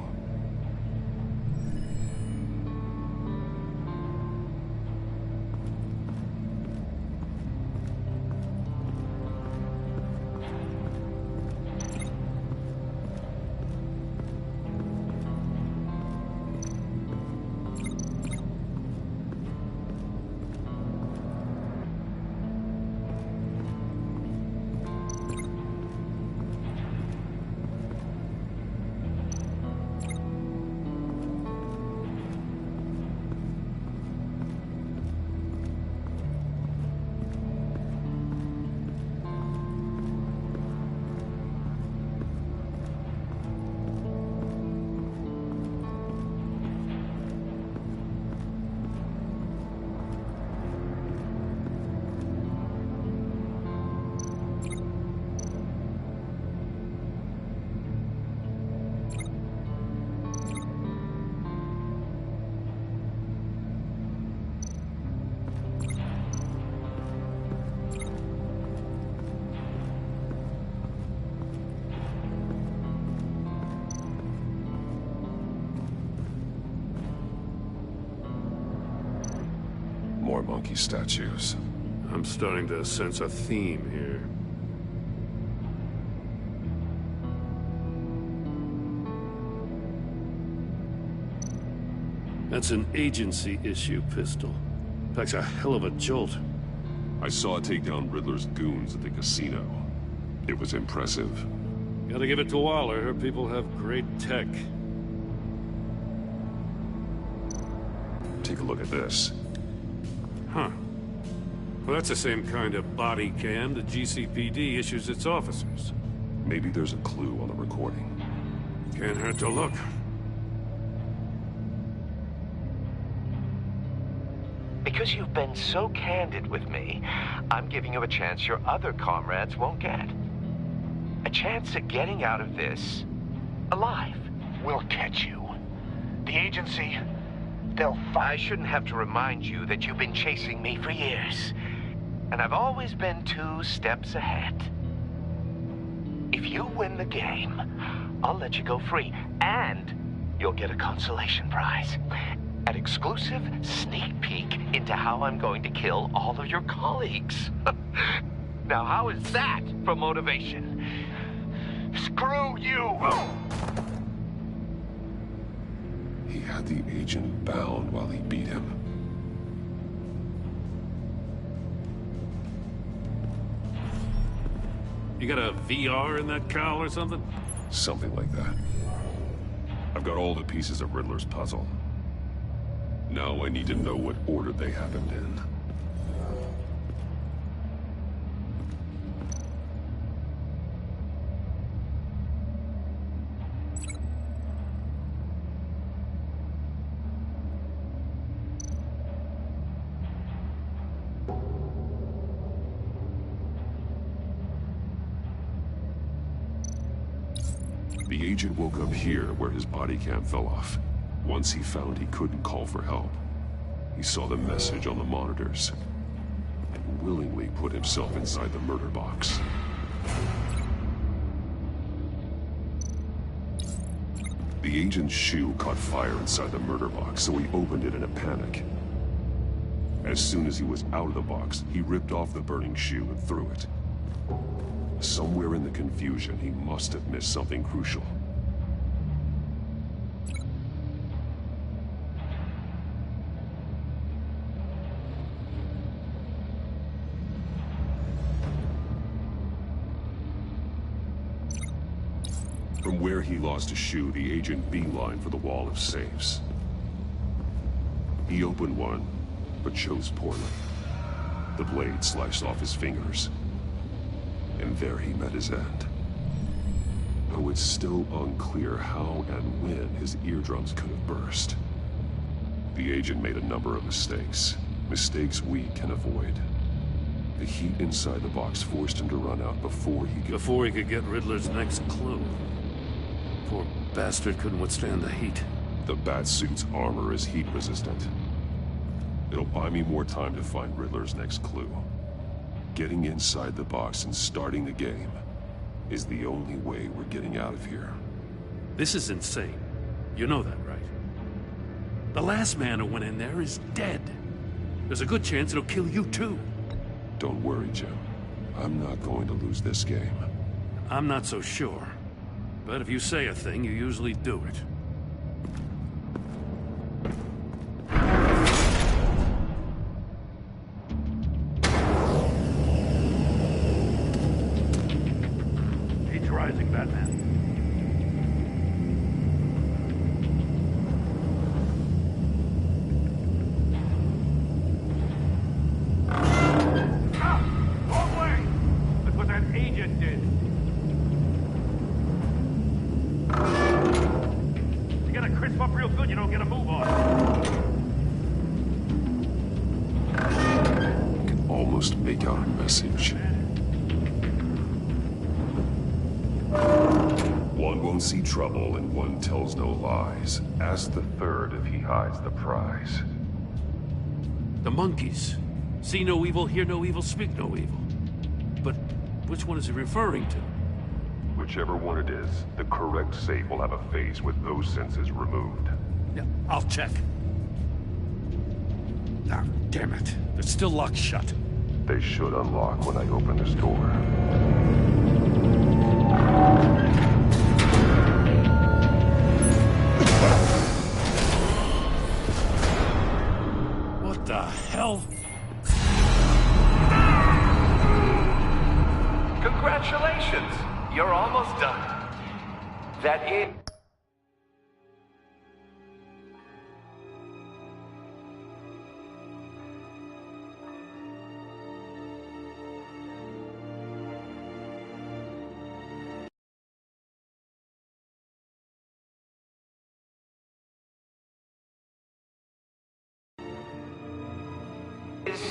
monkey statues. I'm starting to sense a theme here. That's an agency issue pistol. Packs a hell of a jolt. I saw it take down Riddler's goons at the casino. It was impressive. Gotta give it to Waller. Her people have great tech. Take a look at this. Huh. Well, that's the same kind of body cam the GCPD issues its officers. Maybe there's a clue on the recording. Can't hurt to look. Because you've been so candid with me, I'm giving you a chance your other comrades won't get. A chance at getting out of this alive. We'll catch you. The agency, they'll I shouldn't have to remind you that you've been chasing me for years. And I've always been 2 steps ahead. If you win the game, I'll let you go free. And you'll get a consolation prize. An exclusive sneak peek into how I'm going to kill all of your colleagues. Now, how is that for motivation? Screw you! He had the agent bound while he beat him. You got a VR in that cowl or something? Something like that. I've got all the pieces of Riddler's puzzle. Now I need to know what order they happened in. The agent woke up here where his body cam fell off. Once he found he couldn't call for help, he saw the message on the monitors and willingly put himself inside the murder box. The agent's shoe caught fire inside the murder box, so he opened it in a panic. As soon as he was out of the box, he ripped off the burning shoe and threw it. Somewhere in the confusion, he must have missed something crucial. From where he lost a shoe, the agent beelined for the wall of safes. He opened one, but chose poorly. The blade sliced off his fingers. And there he met his end. Though it's still unclear how and when his eardrums could have burst. The agent made a number of mistakes. Mistakes we can avoid. The heat inside the box forced him to run out before he could get Riddler's next clue. Poor bastard couldn't withstand the heat. The Batsuit's armor is heat resistant. It'll buy me more time to find Riddler's next clue. Getting inside the box and starting the game is the only way we're getting out of here. This is insane. You know that, right? The last man who went in there is dead. There's a good chance it'll kill you too. Don't worry, Jim. I'm not going to lose this game. I'm not so sure. But if you say a thing, you usually do it. Heat's rising, Batman. Wrong way! That's what that agent did. You gotta crisp up real good, you don't get a move on. I can almost make out a message. One won't see trouble and one tells no lies. Ask the third if he hides the prize. The monkeys. See no evil, hear no evil, speak no evil. But which one is he referring to? Whichever one it is, the correct safe will have a face with those senses removed. Yeah, I'll check. Ah, damn it. They're still locked shut. They should unlock when I open this door. What the hell? Congratulations! You're almost done. That is...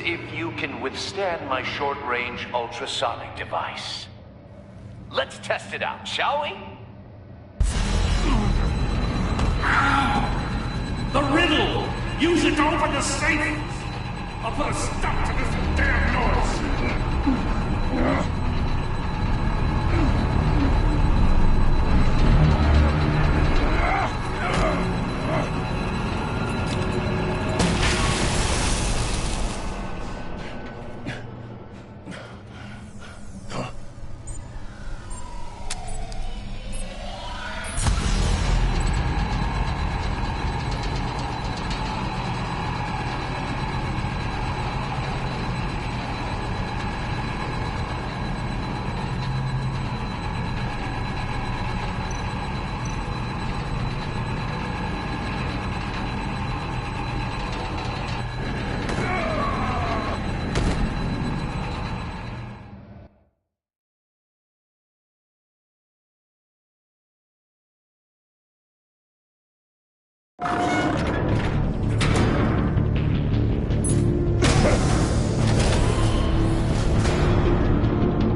if you can withstand my short-range ultrasonic device. Let's test it out, shall we? The riddle! Use it to open the safe! I'll put a stop to this damn noise!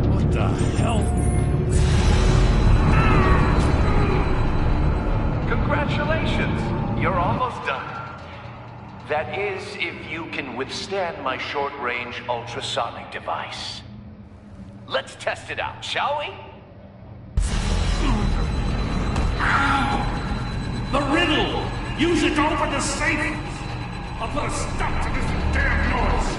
What the hell? Congratulations! You're almost done. That is, if you can withstand my short-range ultrasonic device. Let's test it out, shall we? The riddle! Use it to open the safe! I'll put a stop to this damn noise!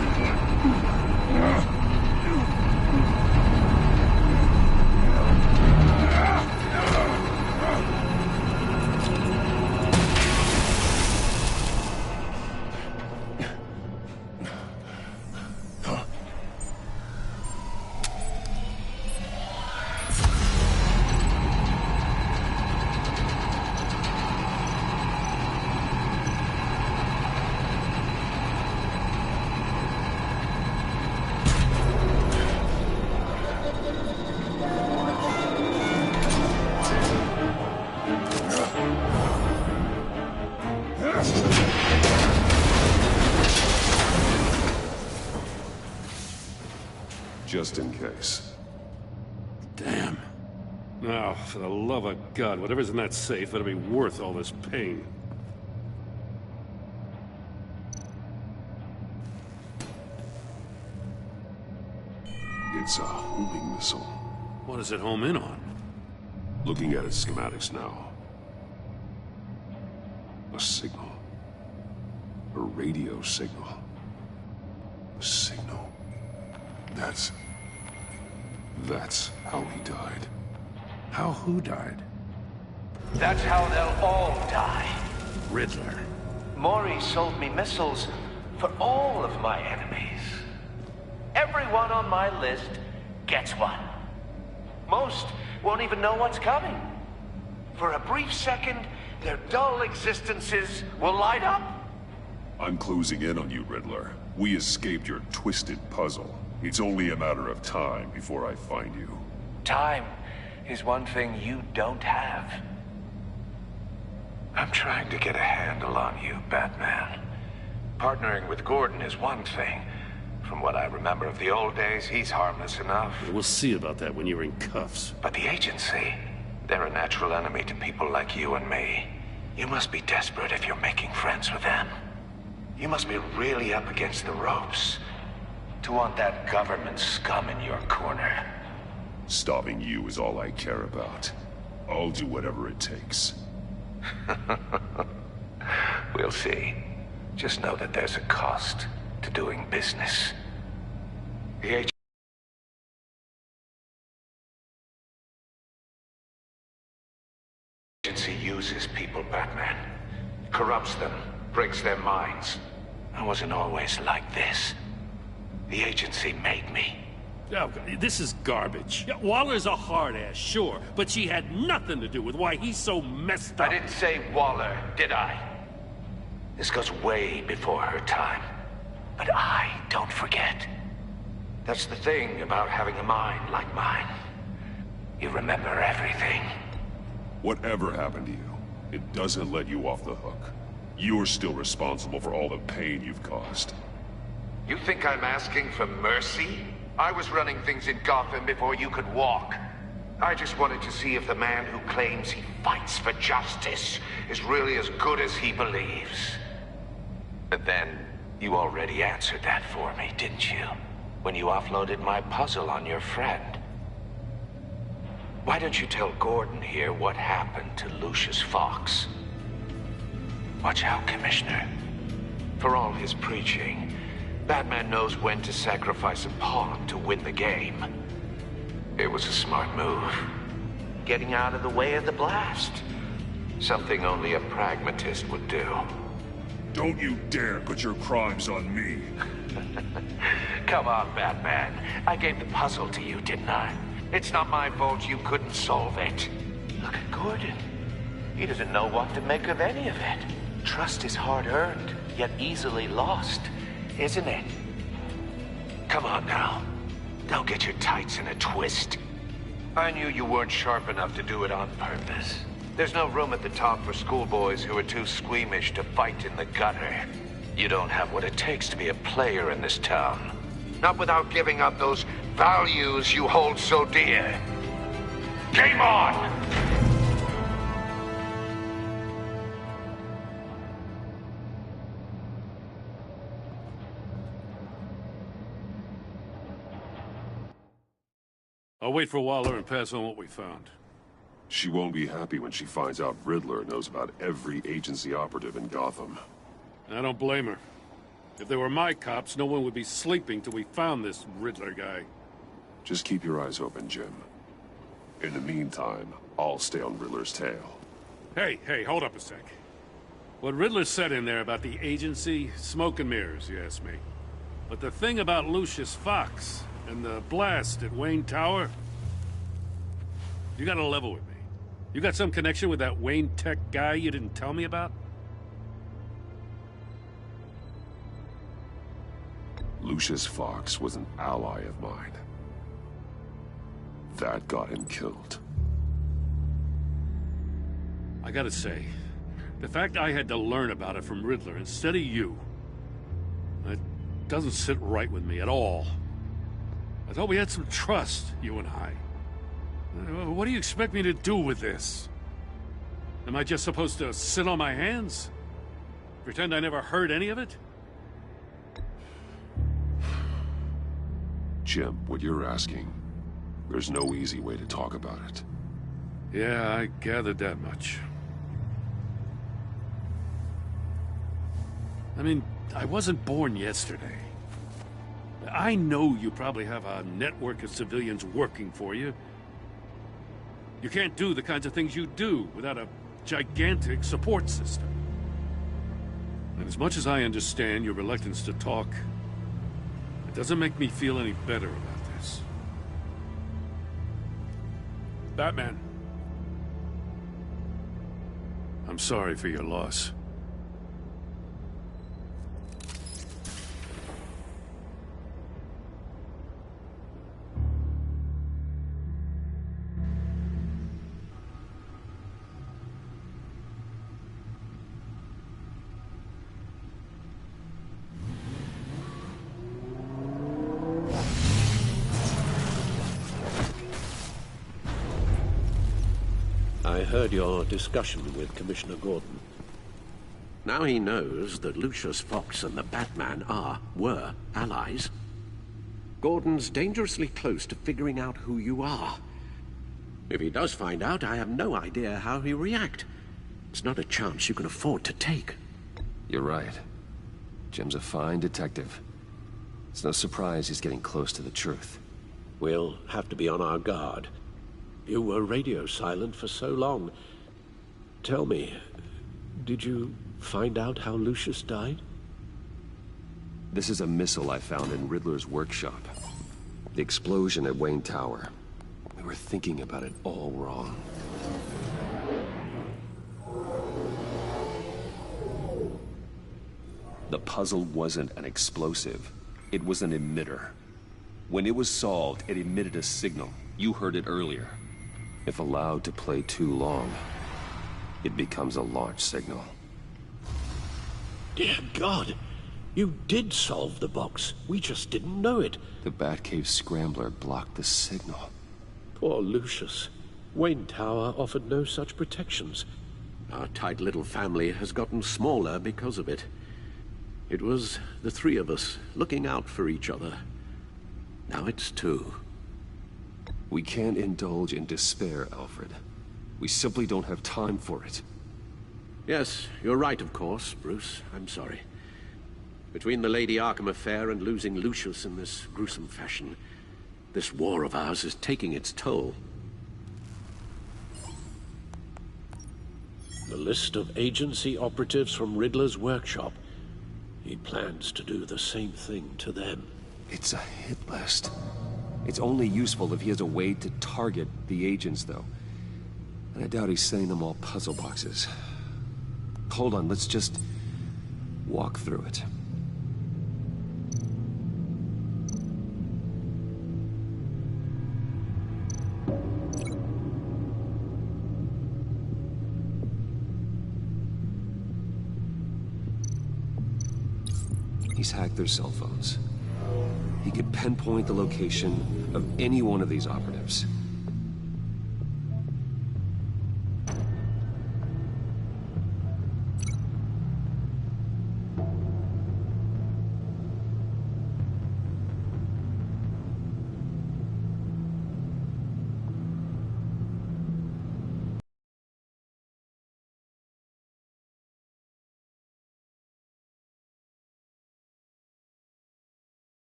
Just in case. Damn. Now, for the love of God, whatever's in that safe better be worth all this pain. It's a homing missile. What does it home in on? Looking at its schematics now. A signal. A radio signal. A signal. That's how he died. How who died? That's how they'll all die. Riddler. Mori sold me missiles for all of my enemies. Everyone on my list gets one. Most won't even know what's coming. For a brief second, their dull existences will light up. I'm closing in on you, Riddler. We escaped your twisted puzzle. It's only a matter of time before I find you. Time is one thing you don't have. I'm trying to get a handle on you, Batman. Partnering with Gordon is one thing. From what I remember of the old days, he's harmless enough. We'll see about that when you're in cuffs. But the agency, they're a natural enemy to people like you and me. You must be desperate if you're making friends with them. You must be really up against the ropes to want that government scum in your corner. Stopping you is all I care about. I'll do whatever it takes. We'll see. Just know that there's a cost to doing business. The agency uses people, Batman. Corrupts them, breaks their minds. I wasn't always like this. The agency made me. Oh, this is garbage. Yeah, Waller's a hard-ass, sure, but she had nothing to do with why he's so messed up. I didn't say Waller, did I? This goes way before her time. But I don't forget. That's the thing about having a mind like mine. You remember everything. Whatever happened to you, it doesn't let you off the hook. You're still responsible for all the pain you've caused. You think I'm asking for mercy? I was running things in Gotham before you could walk. I just wanted to see if the man who claims he fights for justice is really as good as he believes. But then, you already answered that for me, didn't you? When you offloaded my puzzle on your friend. Why don't you tell Gordon here what happened to Lucius Fox? Watch out, Commissioner. For all his preaching, Batman knows when to sacrifice a pawn to win the game. It was a smart move. Getting out of the way of the blast. Something only a pragmatist would do. Don't you dare put your crimes on me. Come on, Batman. I gave the puzzle to you, didn't I? It's not my fault you couldn't solve it. Look at Gordon. He doesn't know what to make of any of it. Trust is hard-earned, yet easily lost, isn't it? Come on now. Don't get your tights in a twist. I knew you weren't sharp enough to do it on purpose. There's no room at the top for schoolboys who are too squeamish to fight in the gutter. You don't have what it takes to be a player in this town. Not without giving up those values you hold so dear. Game on! I'll wait for Waller and pass on what we found. She won't be happy when she finds out Riddler knows about every agency operative in Gotham. I don't blame her. If they were my cops, no one would be sleeping till we found this Riddler guy. Just keep your eyes open, Jim. In the meantime, I'll stay on Riddler's tail. Hey, hold up a sec. What Riddler said in there about the agency, smoke and mirrors, you ask me. But the thing about Lucius Fox and the blast at Wayne Tower, you gotta level with me. You got some connection with that Wayne Tech guy you didn't tell me about? Lucius Fox was an ally of mine. That got him killed. I gotta say, the fact I had to learn about it from Riddler instead of you, it doesn't sit right with me at all. I thought we had some trust, you and I. What do you expect me to do with this? Am I just supposed to sit on my hands? Pretend I never heard any of it? Jim, what you're asking, there's no easy way to talk about it. Yeah, I gathered that much. I mean, I wasn't born yesterday. I know you probably have a network of civilians working for you. You can't do the kinds of things you do without a gigantic support system. And as much as I understand your reluctance to talk, it doesn't make me feel any better about this. Batman. I'm sorry for your loss. I heard your discussion with Commissioner Gordon. Now he knows that Lucius Fox and the Batman were allies. Gordon's dangerously close to figuring out who you are. If he does find out, I have no idea how he'll react. It's not a chance you can afford to take. You're right. Jim's a fine detective. It's no surprise he's getting close to the truth. We'll have to be on our guard. You were radio silent for so long. Tell me, did you find out how Lucius died? This is a missile I found in Riddler's workshop. The explosion at Wayne Tower. We were thinking about it all wrong. The puzzle wasn't an explosive. It was an emitter. When it was solved, it emitted a signal. You heard it earlier. If allowed to play too long, it becomes a launch signal. Dear God! You did solve the box. We just didn't know it. The Batcave Scrambler blocked the signal. Poor Lucius. Wayne Tower offered no such protections. Our tight little family has gotten smaller because of it. It was the three of us looking out for each other. Now it's two. We can't indulge in despair, Alfred. We simply don't have time for it. Yes, you're right, of course, Bruce. I'm sorry. Between the Lady Arkham affair and losing Lucius in this gruesome fashion, this war of ours is taking its toll. The list of agency operatives from Riddler's workshop. He plans to do the same thing to them. It's a hit list. It's only useful if he has a way to target the agents, though. And I doubt he's sending them all puzzle boxes. Hold on, let's just walk through it. He's hacked their cell phones. He could pinpoint the location of any one of these operatives.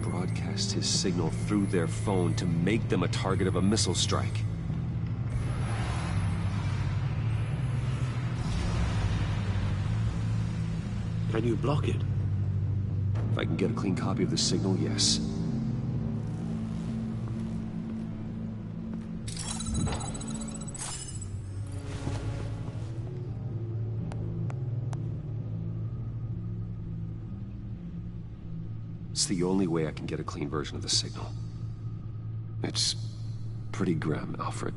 Broadcast his signal through their phone to make them a target of a missile strike. Can you block it? If I can get a clean copy of the signal, yes. It's the only way I can get a clean version of the signal. It's pretty grim, Alfred.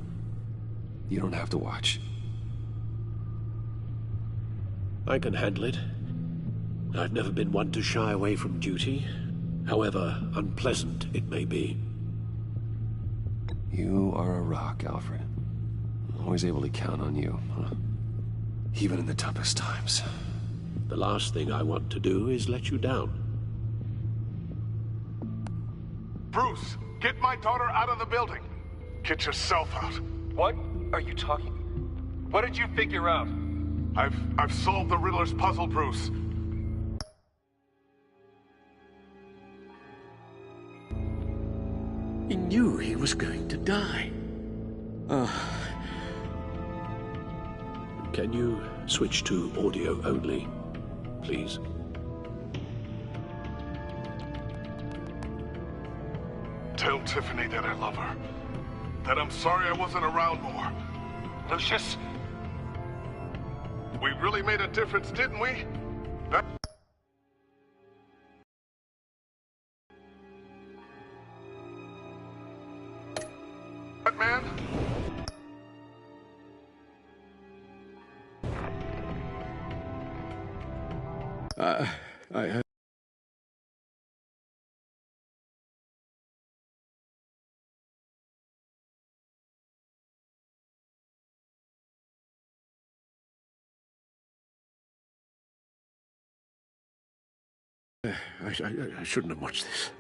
You don't have to watch. I can handle it. I've never been one to shy away from duty, however unpleasant it may be. You are a rock, Alfred. Always able to count on you, huh? Even in the toughest times. The last thing I want to do is let you down. Bruce, get my daughter out of the building. Get yourself out. What are you talking? What did you figure out? I've solved the Riddler's puzzle, Bruce. He knew he was going to die. Can you switch to audio only, please? Tell Tiffany that I love her. That I'm sorry I wasn't around more. Lucius? We really made a difference, didn't we? Batman? I I shouldn't have watched this.